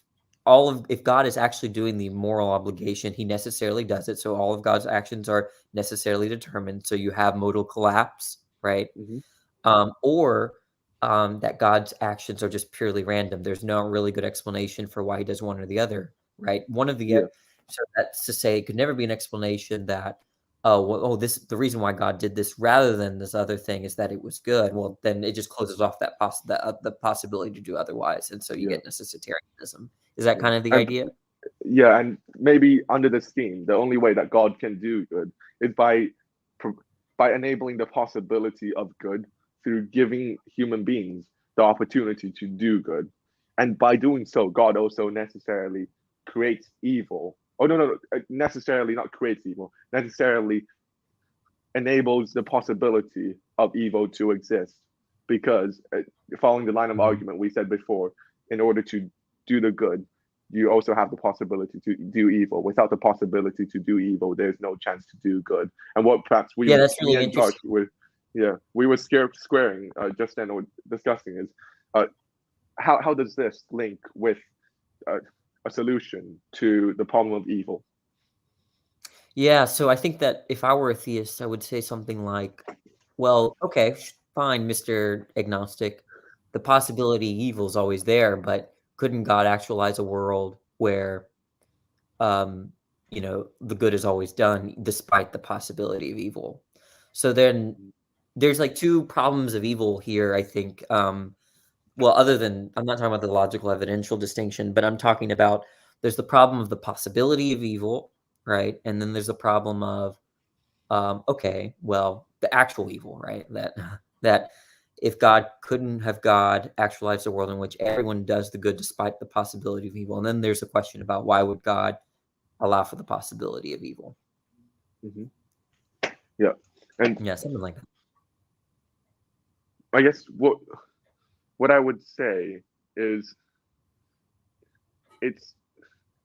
if God is actually doing the moral obligation, he necessarily does it. So all of God's actions are necessarily determined. So you have modal collapse, right? Mhm. Or that God's actions are just purely random. There's no really good explanation for why he does one or the other, right? One of the Yeah. so that's to say, it could never be an explanation that the reason why God did this rather than this other thing is that it was good. Well, then it just closes off the possibility to do otherwise, and so you Yeah. get necessitarianism. Is that Yeah. kind of the And idea? yeah, and maybe under the scheme, the only way that God can do good is by enabling the possibility of good through giving human beings the opportunity to do good. And by doing so, God also necessarily creates evil. Oh, no, necessarily not creates evil, necessarily enables the possibility of evil to exist, because following the line of argument we said before, in order to do the good, you also have the possibility to do evil. Without the possibility to do evil, there's no chance to do good. And what perhaps we, that's really me and Josh, interesting. we were squaring just then, or discussing is how does this link with a solution to the problem of evil? Yeah, so I think that if I were a theist, I would say something like, well, okay, fine, Mr. Agnostic. The possibility of evil is always there, but couldn't God actualize a world where, the good is always done despite the possibility of evil? So then there's like two problems of evil here, I think. Well, other than, I'm not talking about the logical evidential distinction, but I'm talking about there's the problem of the possibility of evil, right? And then there's the problem of, okay, well, the actual evil, right? That if couldn't God actualize a world in which everyone does the good despite the possibility of evil? And then there's a question about why would God allow for the possibility of evil? Yeah, and yeah, something like that. I guess what I would say is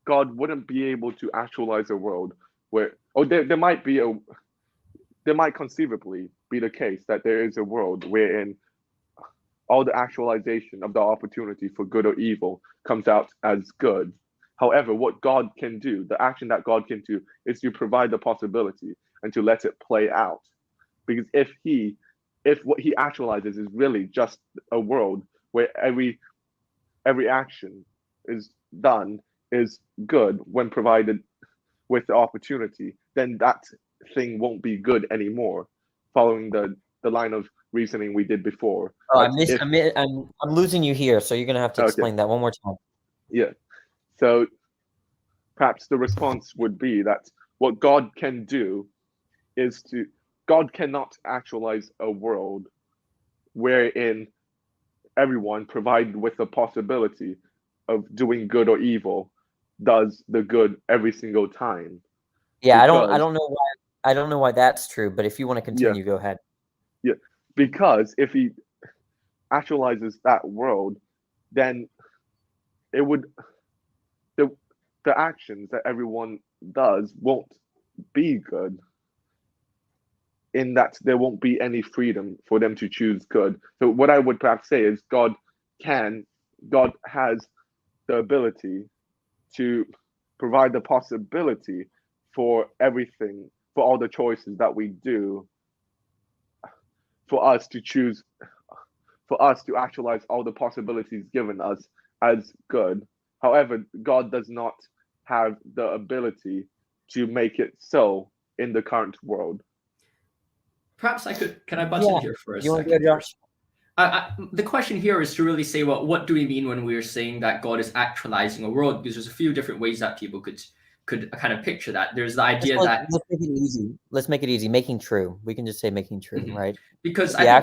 God wouldn't be able to actualize a world where, there might conceivably be the case that there is a world wherein all the actualization of the opportunity for good or evil comes out as good. However, what God can do, the action that God can do, is to provide the possibility and to let it play out. Because if what he actualizes is really just a world where every action is done is good when provided with the opportunity, then that thing won't be good anymore, following the line of reasoning we did before. Oh, I'm losing you here, so you're gonna have to explain that one more time. Yeah. So perhaps the response would be that what God can do is God cannot actualize a world wherein everyone, provided with the possibility of doing good or evil, does the good every single time. Yeah, I don't know why that's true, but if you want to continue, go ahead. Yeah, because if he actualizes that world, then it would the actions that everyone does won't be good, in that there won't be any freedom for them to choose good. So what I would perhaps say is God has the ability to provide the possibility for everything, for all the choices that we do, for us to choose, for us to actualize all the possibilities given us as good. However, God does not have the ability to make it so in the current world. Perhaps can I butt in here for a second? Want to go, Josh? The question here is to really say, well, what do we mean when we're saying that God is actualizing a world? Because there's a few different ways that people could kind of picture that. There's the idea that let's make it easy. Let's make it easy. Making true. We can just say making true, right? Because I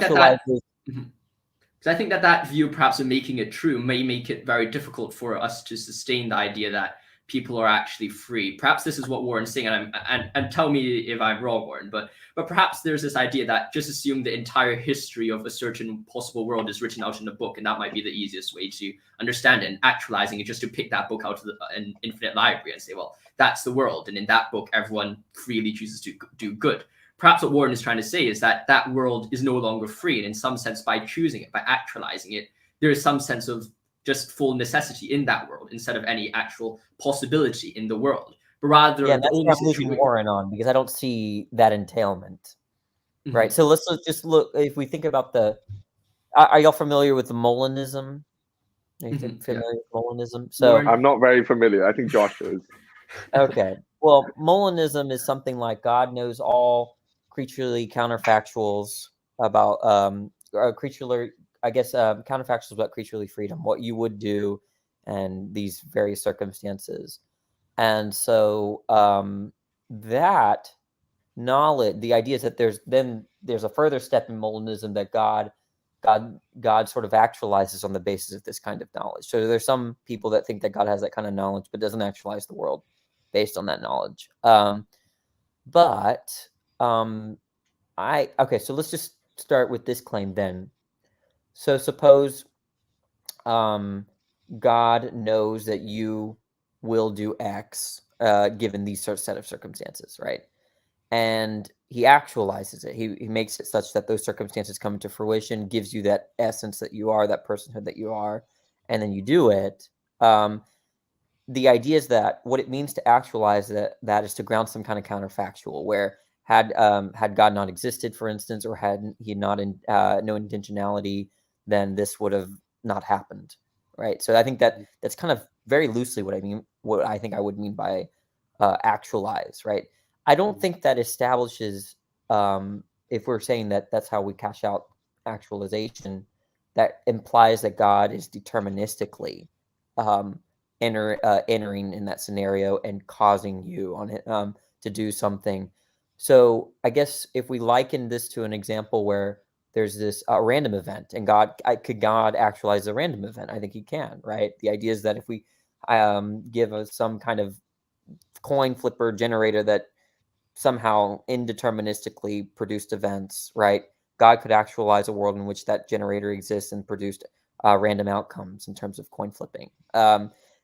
think that view, perhaps of making it true, may make it very difficult for us to sustain the idea that people are actually free. Perhaps this is what Warren's saying, and tell me if I'm wrong, Warren, but perhaps there's this idea that just assume the entire history of a certain possible world is written out in a book, and that might be the easiest way to understand it, and actualizing it just to pick that book out of an infinite library and say, well, that's the world, and in that book, everyone freely chooses to do good. Perhaps what Warren is trying to say is that that world is no longer free, and in some sense, by choosing it, by actualizing it, there is some sense of just full necessity in that world instead of any actual possibility in the world. But rather, that's what I'm losing Warren on, because I don't see that entailment. Right. So let's just look. If we think about are y'all familiar with the Molinism? Are you familiar with Molinism? So I'm not very familiar. I think Josh is. Okay. Well, Molinism is something like God knows all creaturely counterfactuals about counterfactuals about creaturely freedom, what you would do, and these various circumstances. And so that knowledge, the idea is that there's a further step in Molinism that God sort of actualizes on the basis of this kind of knowledge. So there's some people that think that God has that kind of knowledge, but doesn't actualize the world based on that knowledge. But Okay, so let's just start with this claim then. So suppose God knows that you will do X given these set of circumstances, right? And he actualizes it. He makes it such that those circumstances come into fruition, gives you that essence that you are, that personhood that you are, and then you do it. The idea is that what it means to actualize that is to ground some kind of counterfactual, where had God not existed, for instance, or had he not no intentionality, then this would have not happened, right? So I think that's kind of very loosely what I mean. What I think I would mean by actualize, right? I don't think that establishes, if we're saying that that's how we cash out actualization, that implies that God is deterministically entering in that scenario and causing you on it to do something. So I guess if we liken this to an example where there's this random event, and could God actualize a random event? I think he can, right? The idea is that if we give some kind of coin flipper generator that somehow indeterministically produced events, right? God could actualize a world in which that generator exists and produced random outcomes in terms of coin flipping.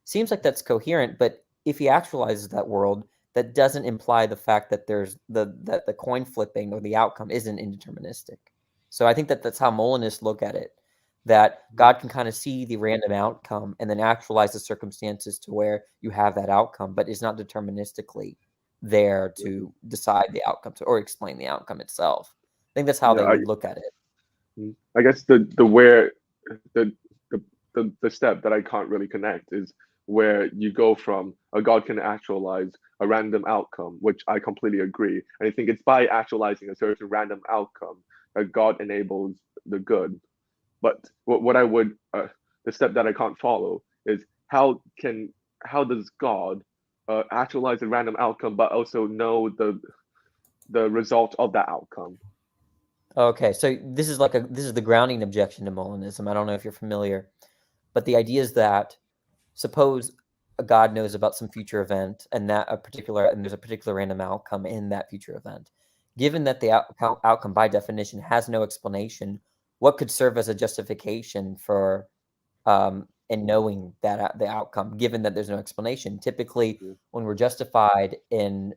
Seems like that's coherent, but if he actualizes that world, that doesn't imply the fact that that the coin flipping or the outcome isn't indeterministic. So I think that that's how Molinists look at it, that God can kind of see the random outcome and then actualize the circumstances to where you have that outcome, but it's not deterministically there to decide the outcome or explain the outcome itself. I think that's how they would look at it. I guess the step that I can't really connect is where you go from a God can actualize a random outcome, which I completely agree. And I think it's by actualizing a certain random outcome that God enables the good. But what I would, the step that I can't follow is how does God actualize a random outcome, but also know the result of that outcome? Okay, so this is the grounding objection to Molinism. I don't know if you're familiar, but the idea is that suppose a God knows about some future event and there's a particular random outcome in that future event. Given that the outcome by definition has no explanation, what could serve as a justification for in knowing that the outcome, given that there's no explanation? Typically, when we're justified in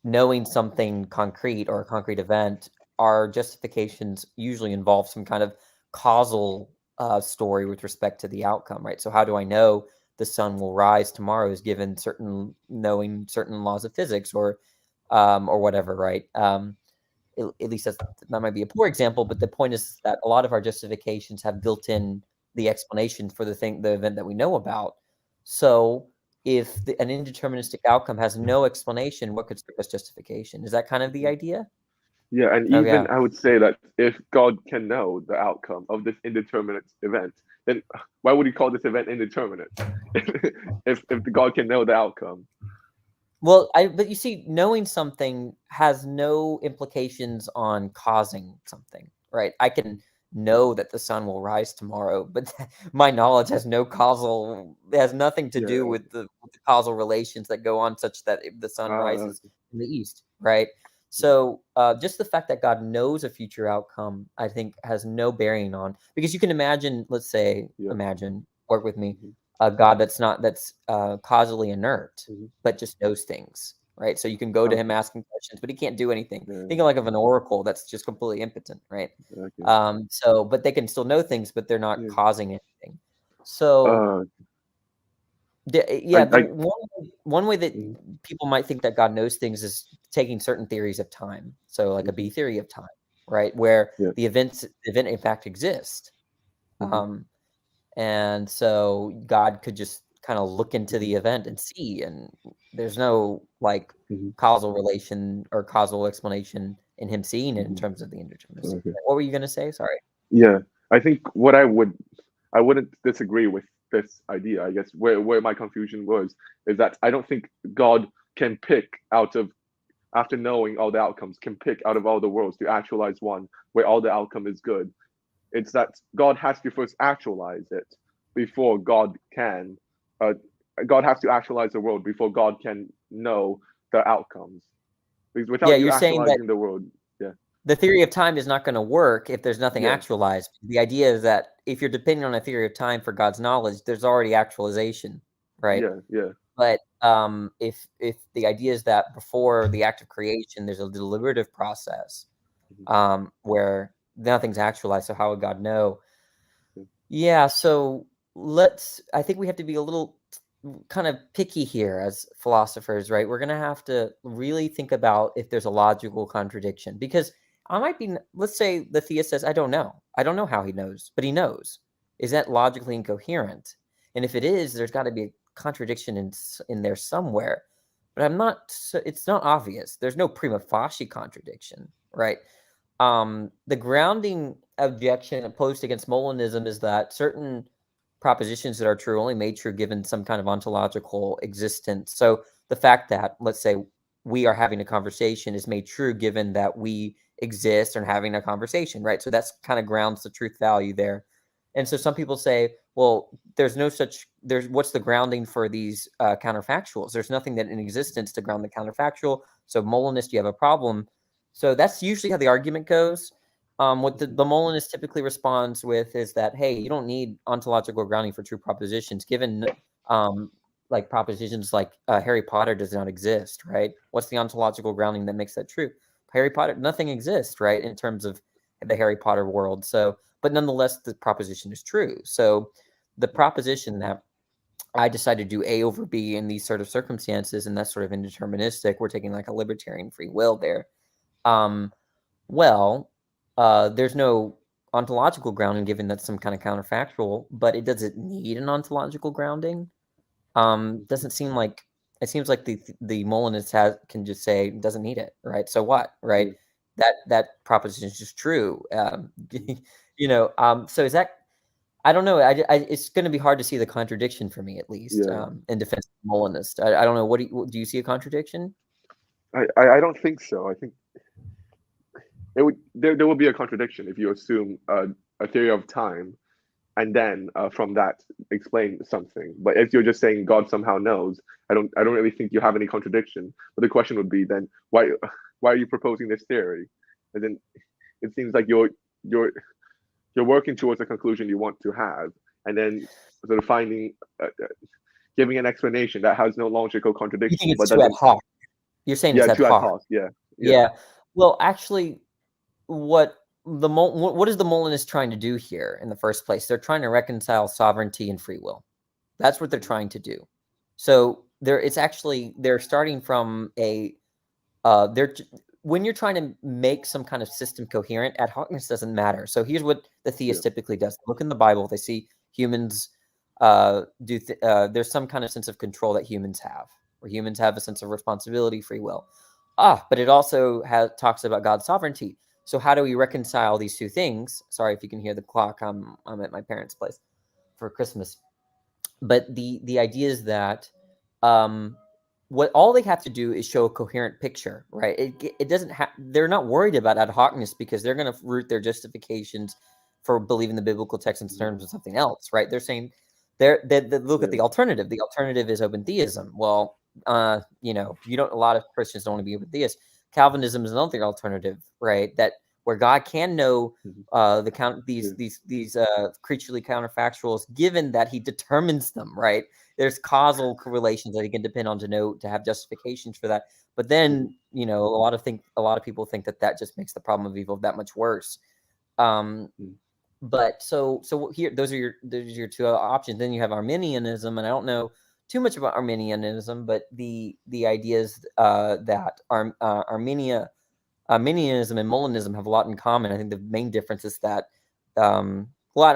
knowing something concrete or a concrete event, our justifications usually involve some kind of causal story with respect to the outcome, right? So how do I know the sun will rise tomorrow is given knowing certain laws of physics or whatever, right? At least that might be a poor example, but the point is that a lot of our justifications have built in the explanation for the event that we know about. So if an indeterministic outcome has no explanation, what could serve as justification? Is that kind of the idea? Yeah, and even I would say that if God can know the outcome of this indeterminate event, then why would he call this event indeterminate? if the God can know the outcome. Well, but you see, knowing something has no implications on causing something, right? I can know that the sun will rise tomorrow, but my knowledge has nothing to do with the causal relations that go on such that the sun rises in the east, right? So just the fact that God knows a future outcome, I think, has no bearing on, because you can imagine, let's say, work with me, a God that's causally inert, but just knows things, right? So you can go to him asking questions, but he can't do anything. Think of an oracle that's just completely impotent, right? But they can still know things, but they're not causing anything. So one way that people might think that God knows things is taking certain theories of time. So like a B theory of time, right? Where the event in fact exists. And so God could just kind of look into the event and see, and there's no causal relation or causal explanation in him seeing it in terms of the indeterminacy. What were you going to say? Sorry. Yeah, I think I wouldn't disagree with this idea. I guess where my confusion is that I don't think God can pick after knowing all the outcomes, can pick out of all the worlds to actualize one where all the outcome is good. It's that God has to first actualize it before God can. God has to actualize the world before God can know the outcomes. Because without you actualizing the world, the theory of time is not going to work if there's nothing Yeah. actualized. The idea is that if you're depending on a theory of time for God's knowledge, there's already actualization, right? Yeah. But if the idea is that before the act of creation, there's a deliberative process where nothing's actualized, so how would God know? Yeah, so I think we have to be a little kind of picky here as philosophers, right? We're going to have to really think about if there's a logical contradiction, because I might be, let's say the theist says, I don't know how he knows, but he knows. Is that logically incoherent? And if it is, there's got to be a contradiction in there somewhere, but it's not obvious. There's no prima facie contradiction, right? The grounding objection opposed against Molinism is that certain propositions that are true only made true given some kind of ontological existence. So the fact that, let's say, we are having a conversation is made true given that we exist and having a conversation, right? So that's kind of grounds the truth value there. And so some people say, well, what's the grounding for these counterfactuals? There's nothing that in existence to ground the counterfactual. So Molinist, you have a problem. So that's usually how the argument goes. What the Molinist typically responds with is that, hey, you don't need ontological grounding for true propositions, given like propositions like Harry Potter does not exist, right? What's the ontological grounding that makes that true? Harry Potter, nothing exists, right, in terms of the Harry Potter world. So, but nonetheless, the proposition is true. So the proposition that I decided to do A over B in these sort of circumstances, and that's sort of indeterministic, we're taking like a libertarian free will there. There's no ontological grounding given that's some kind of counterfactual, but it doesn't need an ontological grounding. Doesn't seem like it seems like the Molinist can just say doesn't need it, right? So what, right? That proposition is just true. So is that? I don't know. It's going to be hard to see the contradiction for me, at least, in defense of Molinist. I don't know. Do you see a contradiction? I don't think so. I think there will be a contradiction if you assume a theory of time and then from that explain something. But if you're just saying God somehow knows, I don't really think you have any contradiction. But the question would be then why are you proposing this theory? And then it seems like you're working towards a conclusion you want to have, and then sort of giving an explanation that has no logical contradiction. You think it's too ad hoc. You're saying it's ad hoc. Yeah. Well, actually, what is the Molinist trying to do here in the first place? They're trying to reconcile sovereignty and free will. That's what they're trying to do. So they're starting from when you're trying to make some kind of system coherent, ad hocness doesn't matter. So here's what the theist typically does. Look in the Bible, they see humans there's some kind of sense of control that humans have, where humans have a sense of responsibility, free will. But it also talks about God's sovereignty. So how do we reconcile these two things? Sorry if you can hear the clock. I'm at my parents' place for Christmas. But the idea is that what all they have to do is show a coherent picture, right? It doesn't have. They're not worried about ad hocness because they're going to root their justifications for believing the biblical text in terms of something else, right? They're saying they look at the alternative. The alternative is open theism. Well, a lot of Christians don't want to be open theists. Calvinism is another alternative, right? That where God can know these creaturely counterfactuals, given that He determines them, right? There's causal correlations that He can depend on to have justifications for that. But then, a lot of people think that just makes the problem of evil that much worse. But so here, those are your two options. Then you have Arminianism, and I don't know too much about Arminianism, but the ideas that Arminianism and Molinism have a lot in common. I think the main difference is that I'm a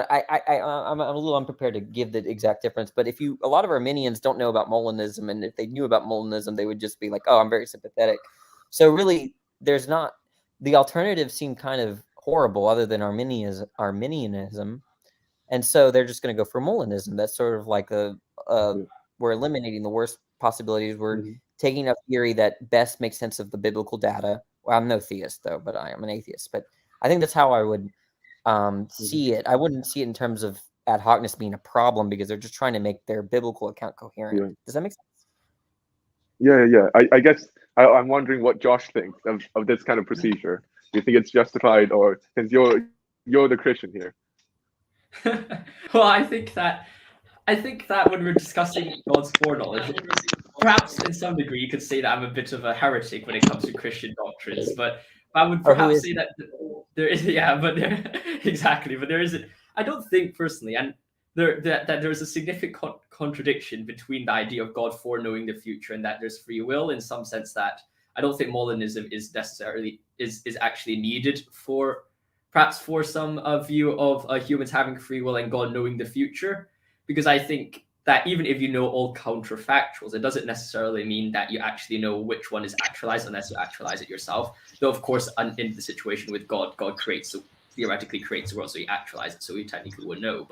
little unprepared to give the exact difference, but a lot of Arminians don't know about Molinism, and if they knew about Molinism, they would just be like, oh, I'm very sympathetic. So really, the alternatives seem kind of horrible other than Arminianism, and so they're just going to go for Molinism. That's sort of like we're eliminating the worst possibilities. We're taking a theory that best makes sense of the biblical data. Well, I'm no theist though, but I am an atheist. But I think that's how I would see it. I wouldn't see it in terms of ad hocness being a problem because they're just trying to make their biblical account coherent. Does that make sense? Yeah. I guess I'm wondering what Josh thinks of this kind of procedure. Do you think it's justified, or since you're the Christian here? Well, I think that when we're discussing God's foreknowledge, perhaps in some degree you could say that I'm a bit of a heretic when it comes to Christian doctrines, but I would perhaps say that there is, exactly, but there isn't. I don't think personally, and that there's a significant contradiction between the idea of God foreknowing the future and that there's free will, in some sense that I don't think Molinism is necessarily is actually needed for perhaps for some view of humans having free will and God knowing the future, because I think that even if you know all counterfactuals, it doesn't necessarily mean that you actually know which one is actualized unless you actualize it yourself. Though, of course, in the situation with God theoretically creates the world, so you actualize it, so you technically would know.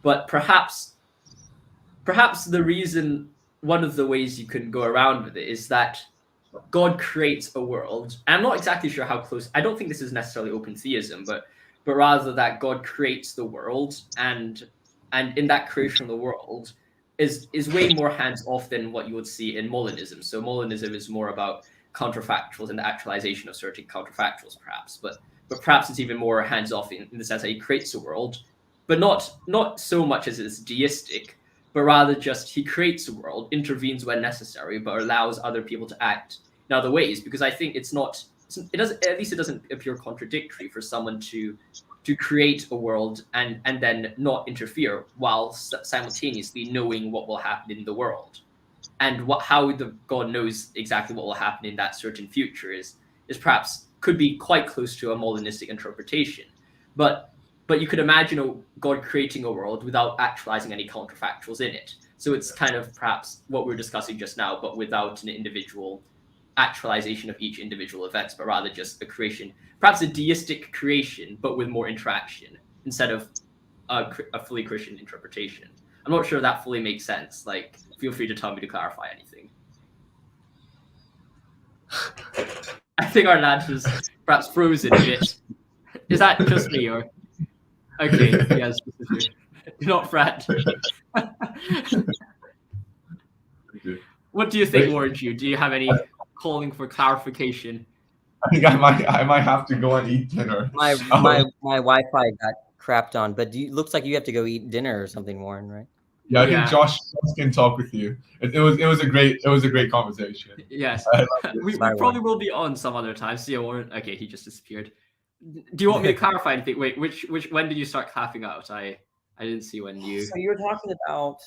But perhaps the reason, one of the ways you can go around with it is that God creates a world. And I'm not exactly sure how close. I don't think this is necessarily open theism, but rather that God creates the world, and in that creation of the world is way more hands off than what you would see in Molinism. So Molinism is more about counterfactuals and the actualization of certain counterfactuals, perhaps. But perhaps it's even more hands off in the sense that he creates the world, but not so much as it's deistic, but rather just he creates the world, intervenes when necessary, but allows other people to act in other ways. Because I think it doesn't appear contradictory for someone to create a world and then not interfere while simultaneously knowing what will happen in the world. And how the God knows exactly what will happen in that certain future is perhaps could be quite close to a Molinistic interpretation. But you could imagine a God creating a world without actualizing any counterfactuals in it. So it's kind of perhaps what we're discussing just now, but without an individual actualization of each individual event, but rather just a creation, perhaps a deistic creation, but with more interaction instead of a fully Christian interpretation. I'm not sure that fully makes sense. Like, feel free to tell me to clarify anything. I think our lad is perhaps frozen a bit. Is that just me, or? Okay, yes, do not fret. What do you think, Warren? Do you have any calling for clarification? I think I might have to go and eat dinner. My Wi-Fi got crapped on, but looks like you have to go eat dinner or something, Warren, right? Yeah, I think Josh can talk with you. It was a great conversation. Yes, we probably will be on some other time. See, Warren. Okay, he just disappeared. Do you want me to clarify anything? Wait, when did you start clapping out? I didn't see when you. So you were talking about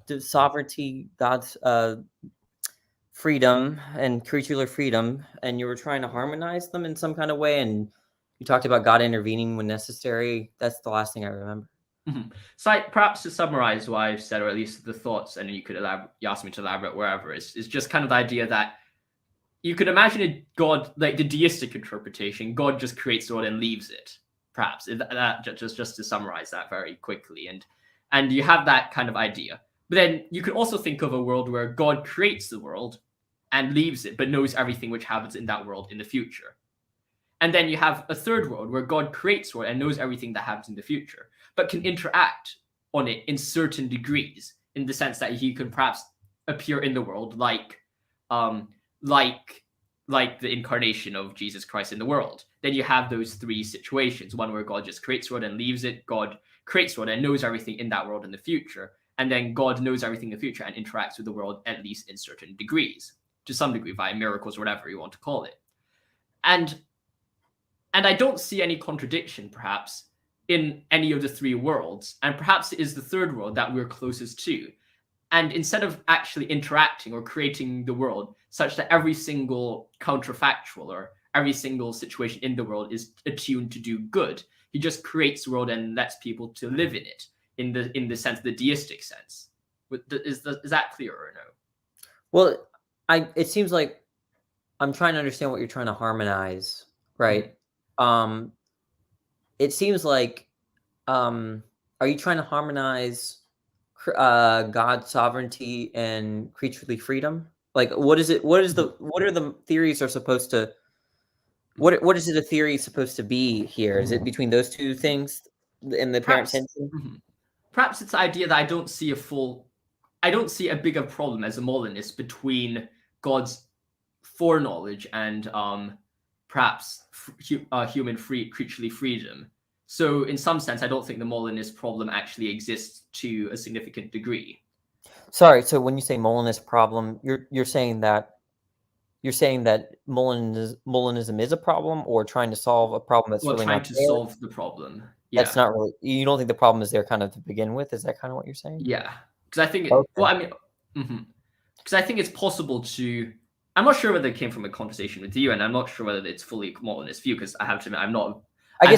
the sovereignty, God's freedom and creaturely freedom, and you were trying to harmonize them in some kind of way, and you talked about God intervening when necessary. That's the last thing I remember. Mm-hmm. So perhaps to summarize what I've said, or at least the thoughts, and then you could you ask me to elaborate wherever, is just kind of the idea that you could imagine a God, like the deistic interpretation, God just creates the world and leaves it, perhaps. That just to summarize that very quickly. And you have that kind of idea. But then you could also think of a world where God creates the world and leaves it, but knows everything which happens in that world in the future. And then you have a third world where God creates the world and knows everything that happens in the future, but can interact on it in certain degrees, in the sense that he can perhaps appear in the world like the incarnation of Jesus Christ in the world. Then you have those three situations: one where God just creates the world and leaves it, God creates the world and knows everything in that world in the future, and then God knows everything in the future and interacts with the world at least in certain degrees, to some degree, via miracles or whatever you want to call it. And I don't see any contradiction, perhaps, in any of the three worlds, and perhaps it is the third world that we're closest to. And instead of actually interacting or creating the world such that every single counterfactual or every single situation in the world is attuned to do good, he just creates the world and lets people to live in it, in the sense, the deistic sense. Is that clear or no? Well, it seems like I'm trying to understand what you're trying to harmonize, right? It seems like, are you trying to harmonize God's sovereignty and creaturely freedom? Like, what is it? What are the theories are supposed to? What is it? A theory supposed to be here? Is it between those two things in the apparent tension? Mm-hmm. Perhaps it's the idea that I don't see a bigger problem as a Molinist between God's foreknowledge and perhaps human creaturely freedom. So in some sense, I don't think the Molinist problem actually exists to a significant degree. Sorry, so when you say Molinist problem, you're saying that Molinism is a problem, or trying to solve a problem that's Well, really trying not to there? solve the problem. Yeah. That's not really. You don't think the problem is there kind of to begin with? Is that kind of what you're saying? Yeah, because I think Okay. well, I mean, because I think it's possible to. I'm not sure whether it came from a conversation with you, and I'm not sure whether it's fully Molinist view, because I have to admit, I'm not really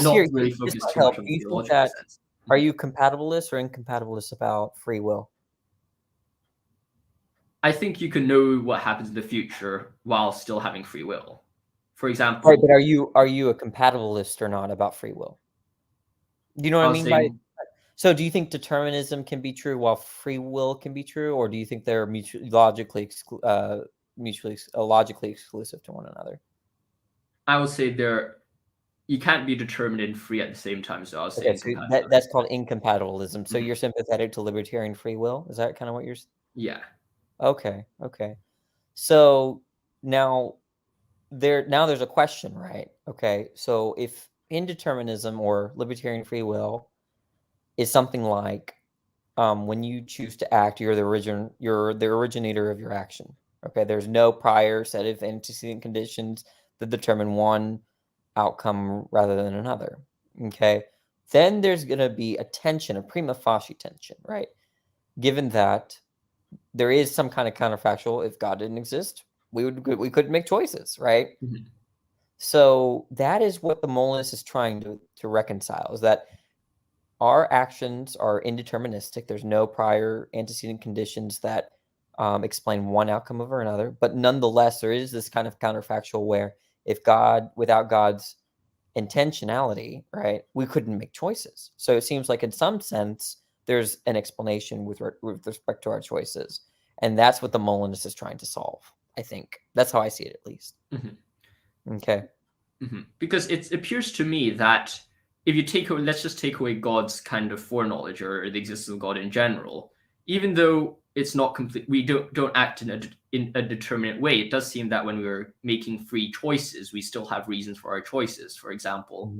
this focused might too much help. on Do the you think theological that sense. are you compatibilist or incompatibilist about free will? I think you can know what happens in the future while still having free will. For example, Right, but are you a compatibilist or not about free will? Do you know what I I'll mean say by? So, do you think determinism can be true while free will can be true, or do you think they're logically exclusive to one another? I will say you can't be determined and free at the same time. So I'll say Okay, so incompatible. that's called incompatibilism. So Mhm. you're sympathetic to libertarian free will? Is that kind of what you're? Yeah. Okay. So now there's a question, right? Okay, so if indeterminism or libertarian free will is something like when you choose to act, you're the originator of your action. Okay, there's no prior set of antecedent conditions that determine one outcome rather than another. Okay, then there's going to be a tension, a prima facie tension, right? Given that there is some kind of counterfactual. If God didn't exist, we couldn't make choices, right? Mhm. So that is what the Molinist is trying to reconcile, is that our actions are indeterministic. There's no prior antecedent conditions that explain one outcome over another. But nonetheless, there is this kind of counterfactual where without God's intentionality, right, we couldn't make choices. So it seems like in some sense, there's an explanation with respect to our choices. And that's what the Molinist is trying to solve, I think. That's how I see it, at least. Mm-hmm. Okay. Mm-hmm. Because it appears to me that if you let's just take away God's kind of foreknowledge or the existence of God in general, even though it's not complete, we don't act in a determinate way. It does seem that when we're making free choices, we still have reasons for our choices. For example,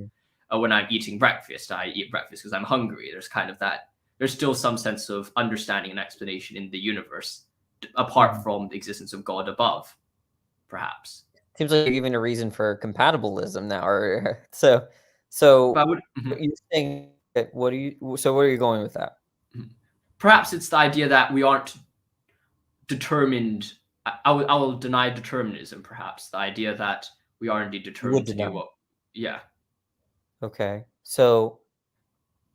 when I'm eating breakfast, I eat breakfast because I'm hungry. There's kind of that. There's still some sense of understanding and explanation in the universe, apart from the existence of God above, perhaps. Seems like you're giving a reason for compatibilism now, or so. But you're saying that, where are you going with that? Perhaps it's the idea that we aren't determined. I will deny determinism. Perhaps the idea that we are indeed determined to do what. Yeah. Okay. So,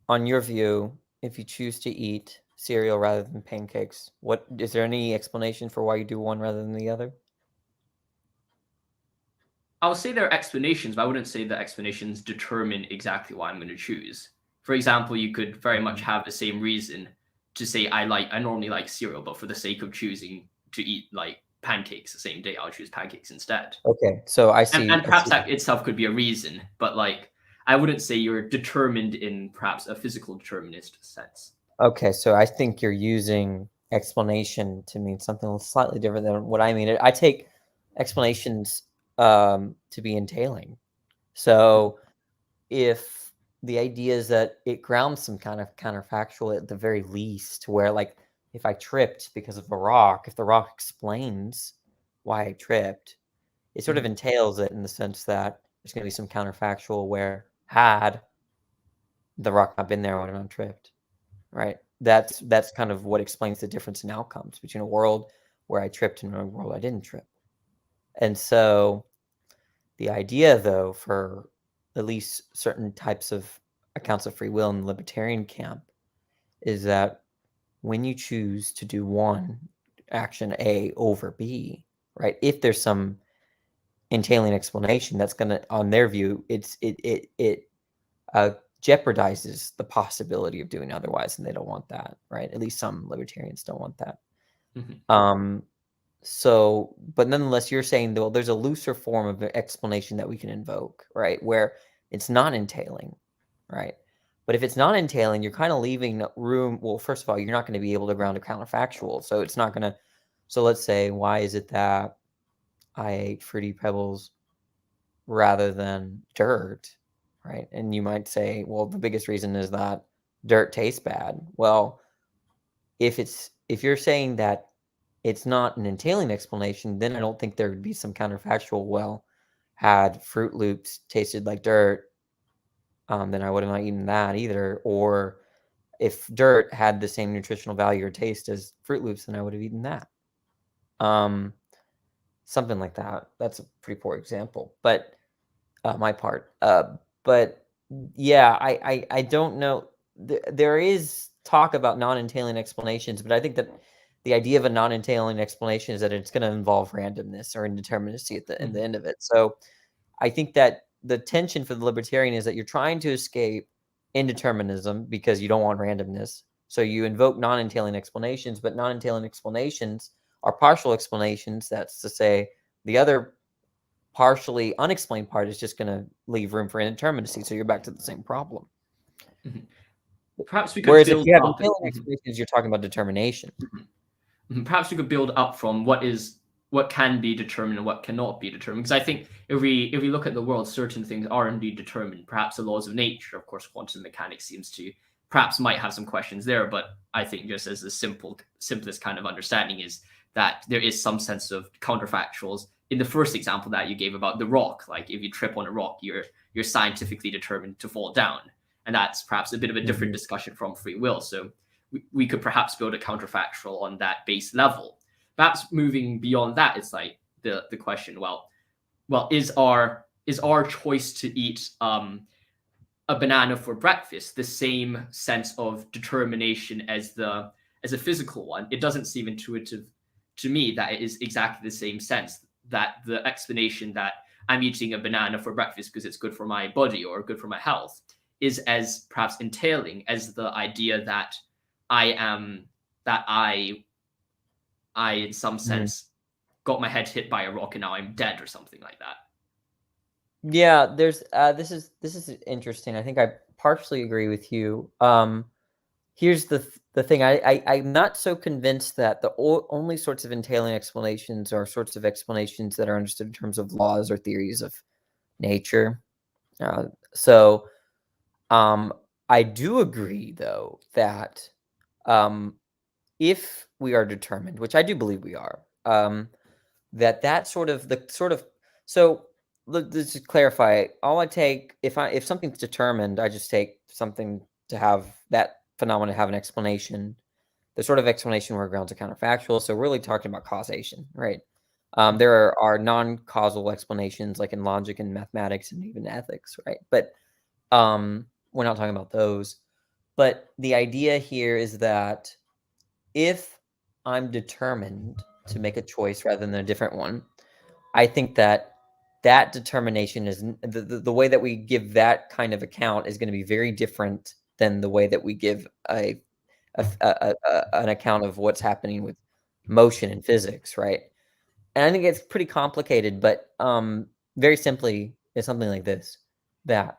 on your view, if you choose to eat cereal rather than pancakes, is there any explanation for why you do one rather than the other? I would say there are explanations, but I wouldn't say that explanations determine exactly why I'm going to choose. For example, you could very much have the same reason to say I normally like cereal, but for the sake of choosing to eat like pancakes the same day, I'll choose pancakes instead. Okay, so I see. And perhaps that itself could be a reason, but like I wouldn't say you're determined in perhaps a physical determinist sense. Okay, so I think you're using explanation to mean something slightly different than what I mean. I take explanations to be entailing. So if the idea is that it grounds some kind of counterfactual at the very least, where like if I tripped because of a rock, if the rock explains why I tripped, it sort of entails it in the sense that there's going to be some counterfactual where had the rock not been there, I would have not tripped, right? That's kind of what explains the difference in outcomes between a world where I tripped and a world I didn't trip. And so the idea, though, for at least certain types of accounts of free will in the libertarian camp is that when you choose to do one action A over B, right, if there's some entailing explanation that's going to, on their view, it jeopardizes the possibility of doing otherwise, and they don't want that, right? At least some libertarians don't want that. So, but nonetheless, you're saying, though, there's a looser form of explanation that we can invoke, right? Where it's not entailing, right? But if it's not entailing, you're kind of leaving room. Well, first of all, you're not going to be able to ground a counterfactual. So it's not going to. So let's say, why is it that I ate Fruity Pebbles rather than dirt, right? And you might say, well, the biggest reason is that dirt tastes bad. Well, if you're saying that it's not an entailing explanation, then I don't think there would be some counterfactual, well, had Fruit Loops tasted like dirt, then I would have not eaten that either. Or if dirt had the same nutritional value or taste as Fruit Loops, then I would have eaten that. Something like that. That's a pretty poor example, but my part. But yeah, I don't know. There is talk about non-entailing explanations, but I think that the idea of a non-entailing explanation is that it's going to involve randomness or indeterminacy at the end of it. So I think that the tension for the libertarian is that you're trying to escape indeterminism because you don't want randomness. So you invoke non-entailing explanations, but non-entailing explanations are partial explanations. That's to say, the other partially unexplained part is just going to leave room for indeterminacy. So you're back to the same problem. Perhaps we could Whereas if build you have up. entailing explanations, you're talking about determination. Perhaps we could build up from what can be determined and what cannot be determined. Because I think if we look at the world, certain things are indeed determined. Perhaps the laws of nature, of course, quantum mechanics seems to perhaps might have some questions there. But I think just as the simplest kind of understanding is that there is some sense of counterfactuals. In the first example that you gave about the rock, like if you trip on a rock, you're scientifically determined to fall down. And that's perhaps a bit of a different discussion from free will. So we could perhaps build a counterfactual on that base level. Perhaps moving beyond that, it's like the question, well, is our choice to eat a banana for breakfast the same sense of determination as a physical one? It doesn't seem intuitive to me that it is exactly the same sense, that the explanation that I'm eating a banana for breakfast because it's good for my body or good for my health is as perhaps entailing as the idea that I in some sense got my head hit by a rock and now I'm dead or something like that. Yeah, there's this is interesting. I think I partially agree with you. Here's the thing. I'm not so convinced that the only sorts of entailing explanations are sorts of explanations that are understood in terms of laws or theories of nature. So I do agree, though, that if we are determined, which I do believe we are, that sort of so let's just clarify. All I take if something's determined, I just take something to have that phenomenon have an explanation. The sort of explanation where grounds are counterfactual. So we're really talking about causation, right? There are non-causal explanations like in logic and mathematics and even ethics, right? But we're not talking about those. But the idea here is that if I'm determined to make a choice rather than a different one, I think that determination is the way that we give that kind of account is going to be very different than the way that we give an account of what's happening with motion in physics, right? And I think it's pretty complicated, but very simply, it's something like this: that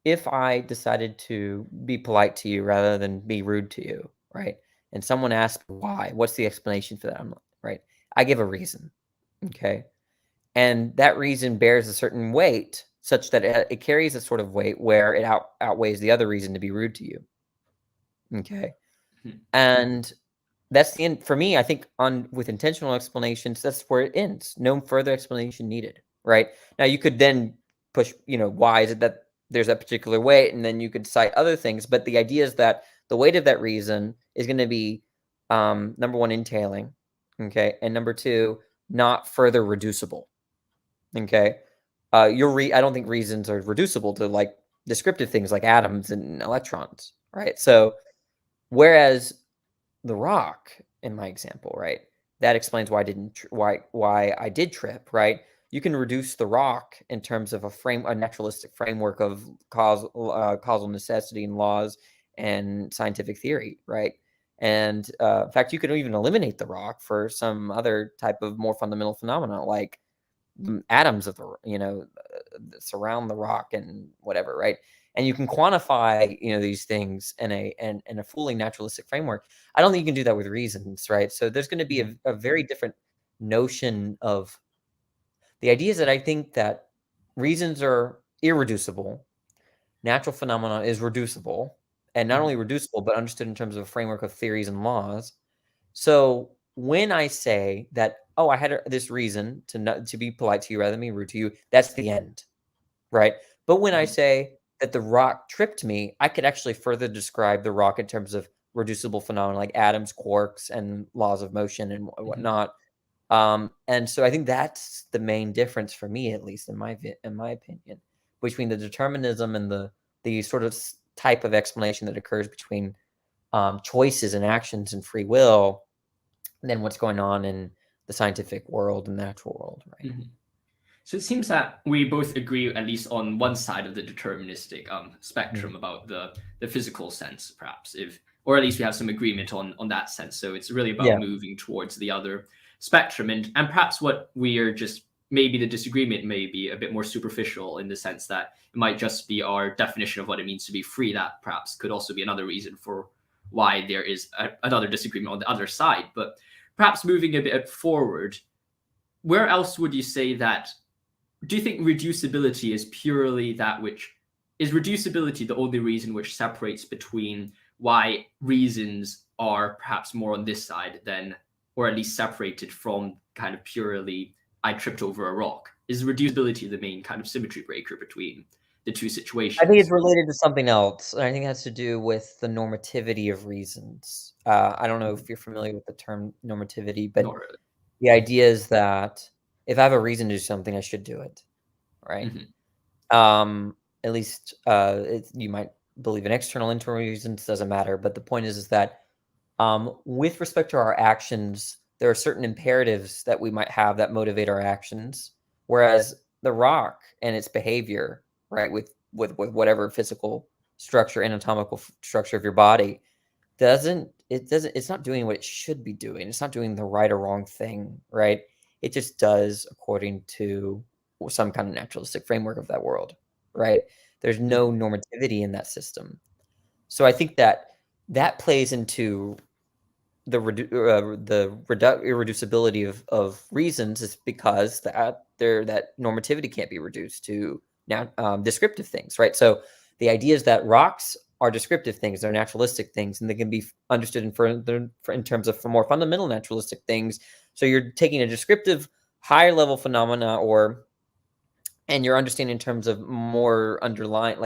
if I decided to be polite to you rather than be rude to you, right? And someone asks why, what's the explanation for that? I'm right. I give a reason, okay? And that reason bears a certain weight, such that it carries a sort of weight where it outweighs the other reason to be rude to you, okay? And that's the end for me. I think with intentional explanations, that's where it ends. No further explanation needed, right? Now you could then push, why is it that there's that particular weight, and then you could cite other things. But the idea is that the weight of that reason is going to be number one, entailing, okay, and number two, not further reducible, okay. I don't think reasons are reducible to like descriptive things like atoms and electrons, right? So whereas the rock in my example, right, that explains why I did trip, right? You can reduce the rock in terms of a naturalistic framework of causal necessity and laws and scientific theory, right? And in fact, you could even eliminate the rock for some other type of more fundamental phenomena, like atoms of the surround the rock and whatever, right? And you can quantify these things in a fully naturalistic framework. I don't think you can do that with reasons, right? So there's going to be a very different notion of The idea is that I think that reasons are irreducible, natural phenomena is reducible, and not only reducible, but understood in terms of a framework of theories and laws. So when I say that, oh, I had this reason to be polite to you rather than be rude to you, that's the end, right? But when I say that the rock tripped me, I could actually further describe the rock in terms of reducible phenomena like atoms, quarks, and laws of motion and whatnot. And so I think that's the main difference for me, at least in my opinion, between the determinism and the sort of type of explanation that occurs between choices and actions and free will, and then what's going on in the scientific world and the natural world, right? So it seems that we both agree, at least on one side of the deterministic spectrum, about the physical sense, perhaps, or at least we have some agreement on that sense. So it's really about moving towards the other spectrum, and perhaps what we are just, maybe the disagreement may be a bit more superficial in the sense that it might just be our definition of what it means to be free. That perhaps could also be another reason for why there is another disagreement on the other side. But perhaps moving a bit forward, where else would you say that? Do you think reducibility is purely that which is reducibility the only reason which separates between why reasons are perhaps more on this side than, or at least separated from kind of purely I tripped over a rock? Is reducibility the main kind of symmetry breaker between the two situations? I think it's related to something else. I think it has to do with the normativity of reasons. I don't know if you're familiar with the term normativity, but Not really. the idea is that if I have a reason to do something, I should do it, right? At least you might believe in external, internal reasons, doesn't matter. But the point is that with respect to our actions, there are certain imperatives that we might have that motivate our actions, whereas the rock and its behavior, right, with whatever physical structure, anatomical structure of your body, it's not doing what it should be doing. It's not doing the right or wrong thing, right? It just does according to some kind of naturalistic framework of that world, right? There's no normativity in that system. So I think that plays into the irreducibility of reasons, is because that normativity can't be reduced to now descriptive things, right? So the idea is that rocks are descriptive things, they're naturalistic things, and they can be understood in terms of more fundamental naturalistic things. So you're taking a descriptive higher level phenomena, and you're understanding in terms of more underlying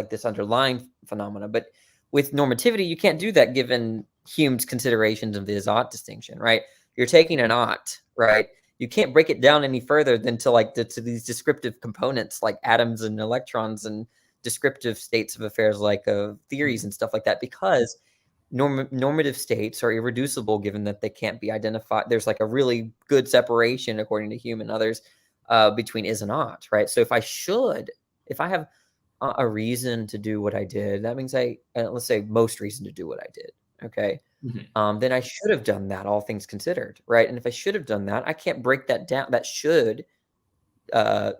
phenomena. But with normativity, you can't do that given Hume's considerations of the is-ought distinction, right? You're taking an ought, right? You can't break it down any further than to these descriptive components like atoms and electrons and descriptive states of affairs like theories and stuff like that, because normative states are irreducible given that they can't be identified. There's like a really good separation, according to Hume and others, between is and ought, right? So if I have a reason to do what I did, that means let's say most reason to do what I did, okay? Then I should have done that, all things considered, right? And if I should have done that, I can't break that down. That should, and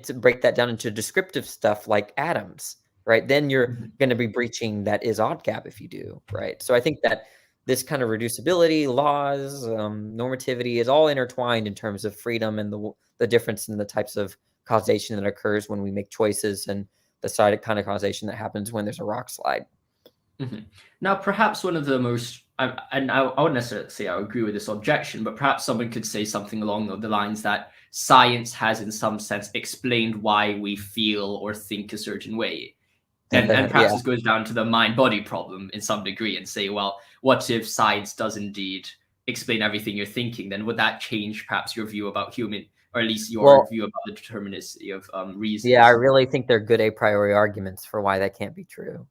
to break that down into descriptive stuff like atoms, right? Then you're going to be breaching that is-ought gap if you do, right? So I think that this kind of reducibility, laws, normativity is all intertwined in terms of freedom and the difference in the types of causation that occurs when we make choices, and the kind of causation that happens when there's a rock slide. Now, perhaps one of the most, and I wouldn't necessarily say I agree with this objection, but perhaps someone could say something along the lines that science has, in some sense, explained why we feel or think a certain way. And perhaps this goes down to the mind-body problem in some degree, and say, well, what if science does indeed explain everything you're thinking? Then would that change perhaps your view about human, or at least your view about the determinacy of reasons? Yeah, I really think they're good a priori arguments for why that can't be true.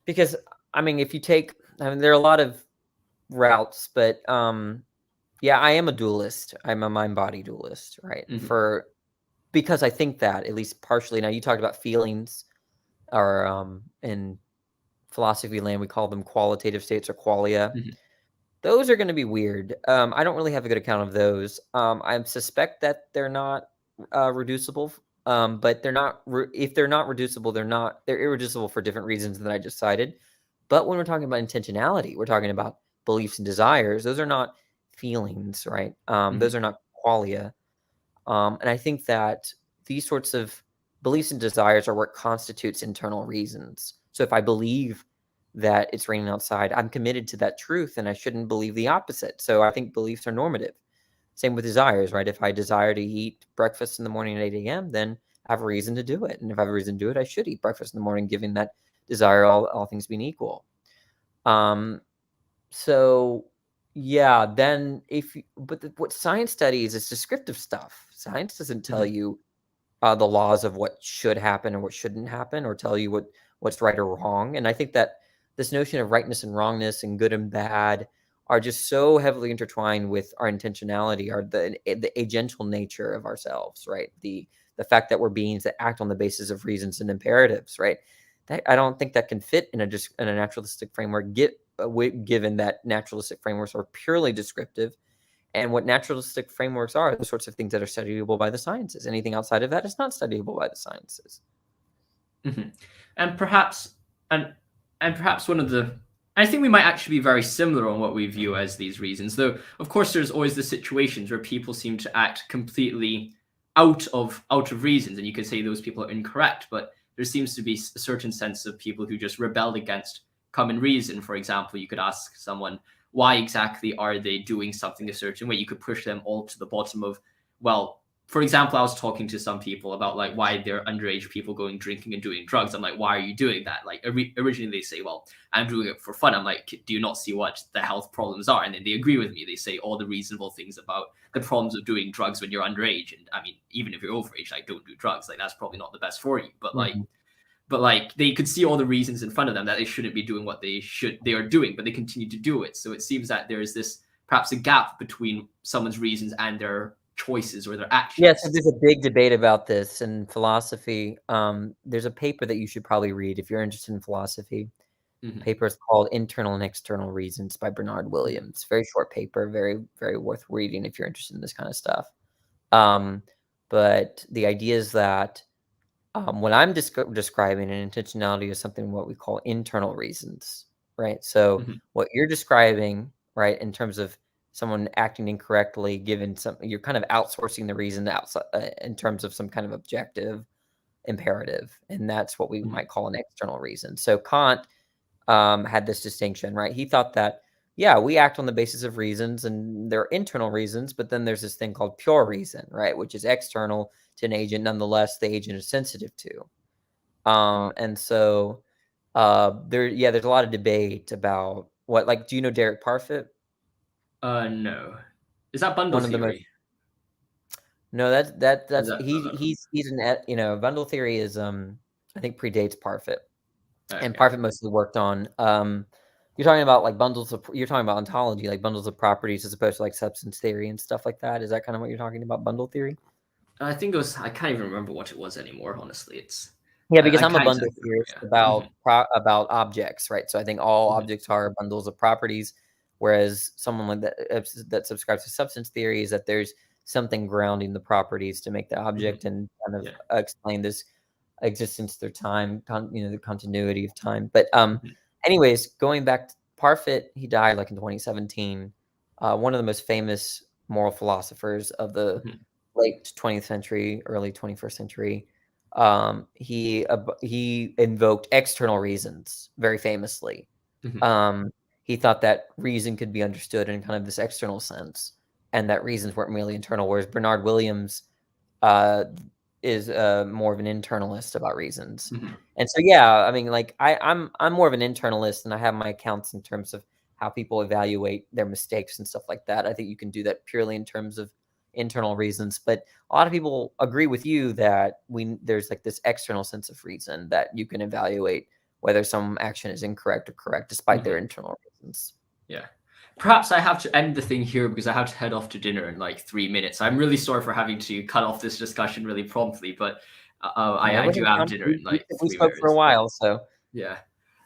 Because, I mean, there are a lot of routes, but yeah, I am a dualist. I'm a mind-body dualist, right? Because I think that, at least partially, now you talked about feelings, or in philosophy land, we call them qualitative states or qualia. Those are going to be weird. I don't really have a good account of those. I suspect that they're not reducible, but they're not. If they're not reducible, they're irreducible for different reasons that I just cited. But when we're talking about intentionality, we're talking about beliefs and desires. Those are not feelings, right? Those are not qualia. And I think that these sorts of beliefs and desires are what constitutes internal reasons. So if I believe that it's raining outside, I'm committed to that truth, and I shouldn't believe the opposite. So I think beliefs are normative. Same with desires, right? If I desire to eat breakfast in the morning at 8 a.m., then I have a reason to do it. And if I have a reason to do it, I should eat breakfast in the morning, given that desire, all things being equal. So yeah, then what science studies is descriptive stuff. Science doesn't tell you the laws of what should happen or what shouldn't happen, or tell you what's right or wrong. And I think that this notion of rightness and wrongness and good and bad are just so heavily intertwined with our intentionality, or the agential nature of ourselves, right? The fact that we're beings that act on the basis of reasons and imperatives, right? That, I don't think that can fit in a naturalistic framework, given that naturalistic frameworks are purely descriptive. And what naturalistic frameworks are the sorts of things that are studyable by the sciences. Anything outside of that is not studyable by the sciences. And perhaps one of the, I think we might actually be very similar on what we view as these reasons, though of course there's always the situations where people seem to act completely out of reasons, and you could say those people are incorrect, but there seems to be a certain sense of people who just rebelled against common reason. For example, you could ask someone, why exactly are they doing something a certain way? You could push them all to the bottom of, well, for example, I was talking to some people about like why they're underage people going drinking and doing drugs. I'm like, why are you doing that? Like originally they say, well, I'm doing it for fun. I'm like, do you not see what the health problems are? And then they agree with me. They say all the reasonable things about the problems of doing drugs when you're underage. And I mean, even if you're overage, like don't do drugs. Like that's probably not the best for you. But like they could see all the reasons in front of them that they shouldn't be doing what they are doing, but they continue to do it. So it seems that there is this perhaps a gap between someone's reasons and their choices or their actions. Yes, there's a big debate about this in philosophy. There's a paper that you should probably read if you're interested in philosophy. Paper is called Internal and External Reasons by Bernard Williams. Very short paper, very, very worth reading if you're interested in this kind of stuff. But the idea is that when I'm describing an intentionality is something what we call internal reasons, right? So what you're describing, right, in terms of someone acting incorrectly, given you're kind of outsourcing the reason outside in terms of some kind of objective imperative, and that's what we might call an external reason. So Kant had this distinction, right? He thought that, yeah, we act on the basis of reasons, and there are internal reasons, but then there's this thing called pure reason, right, which is external to an agent, nonetheless the agent is sensitive to. And so there's a lot of debate about what, like, do you know Derek Parfit? No. Is that bundle theory? No, that's he's an bundle theory is I think predates Parfit. Okay. And Parfit mostly worked on you're talking about like you're talking about ontology, like bundles of properties as opposed to like substance theory and stuff like that. Is that kind of what you're talking about, bundle theory? I think it was, I can't even remember what it was anymore, honestly. It's because I'm a bundle theorist about objects, right? So I think all objects are bundles of properties, whereas someone like that subscribes to substance theory is that there's something grounding the properties to make the object and kind of explain this existence through time, the continuity of time. But anyways, going back to Parfit, he died like in 2017. One of the most famous moral philosophers of the late 20th century, early 21st century. He invoked external reasons very famously. He thought that reason could be understood in kind of this external sense, and that reasons weren't merely internal. Whereas Bernard Williams is more of an internalist about reasons. And so, yeah, I mean, like I'm more of an internalist, and I have my accounts in terms of how people evaluate their mistakes and stuff like that. I think you can do that purely in terms of internal reasons, but a lot of people agree with you that there's like this external sense of reason that you can evaluate whether some action is incorrect or correct despite their internal reasons. Yeah. Perhaps I have to end the thing here because I have to head off to dinner in like 3 minutes. I'm really sorry for having to cut off this discussion really promptly, but I do have dinner in like 3 minutes. We spoke for a while, so. Yeah.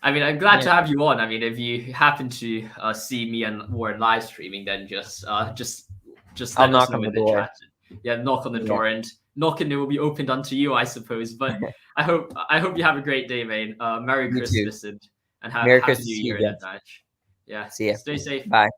I mean, I'm glad to have you on. I mean, if you happen to see me and Warren live streaming, then just I'll knock on the door. Yeah, knock on the door, and knocking it will be opened unto you, I suppose. But I hope you have a great day, man. Merry Christmas and Happy New Year in advance. Yeah. See ya. Stay safe. Bye.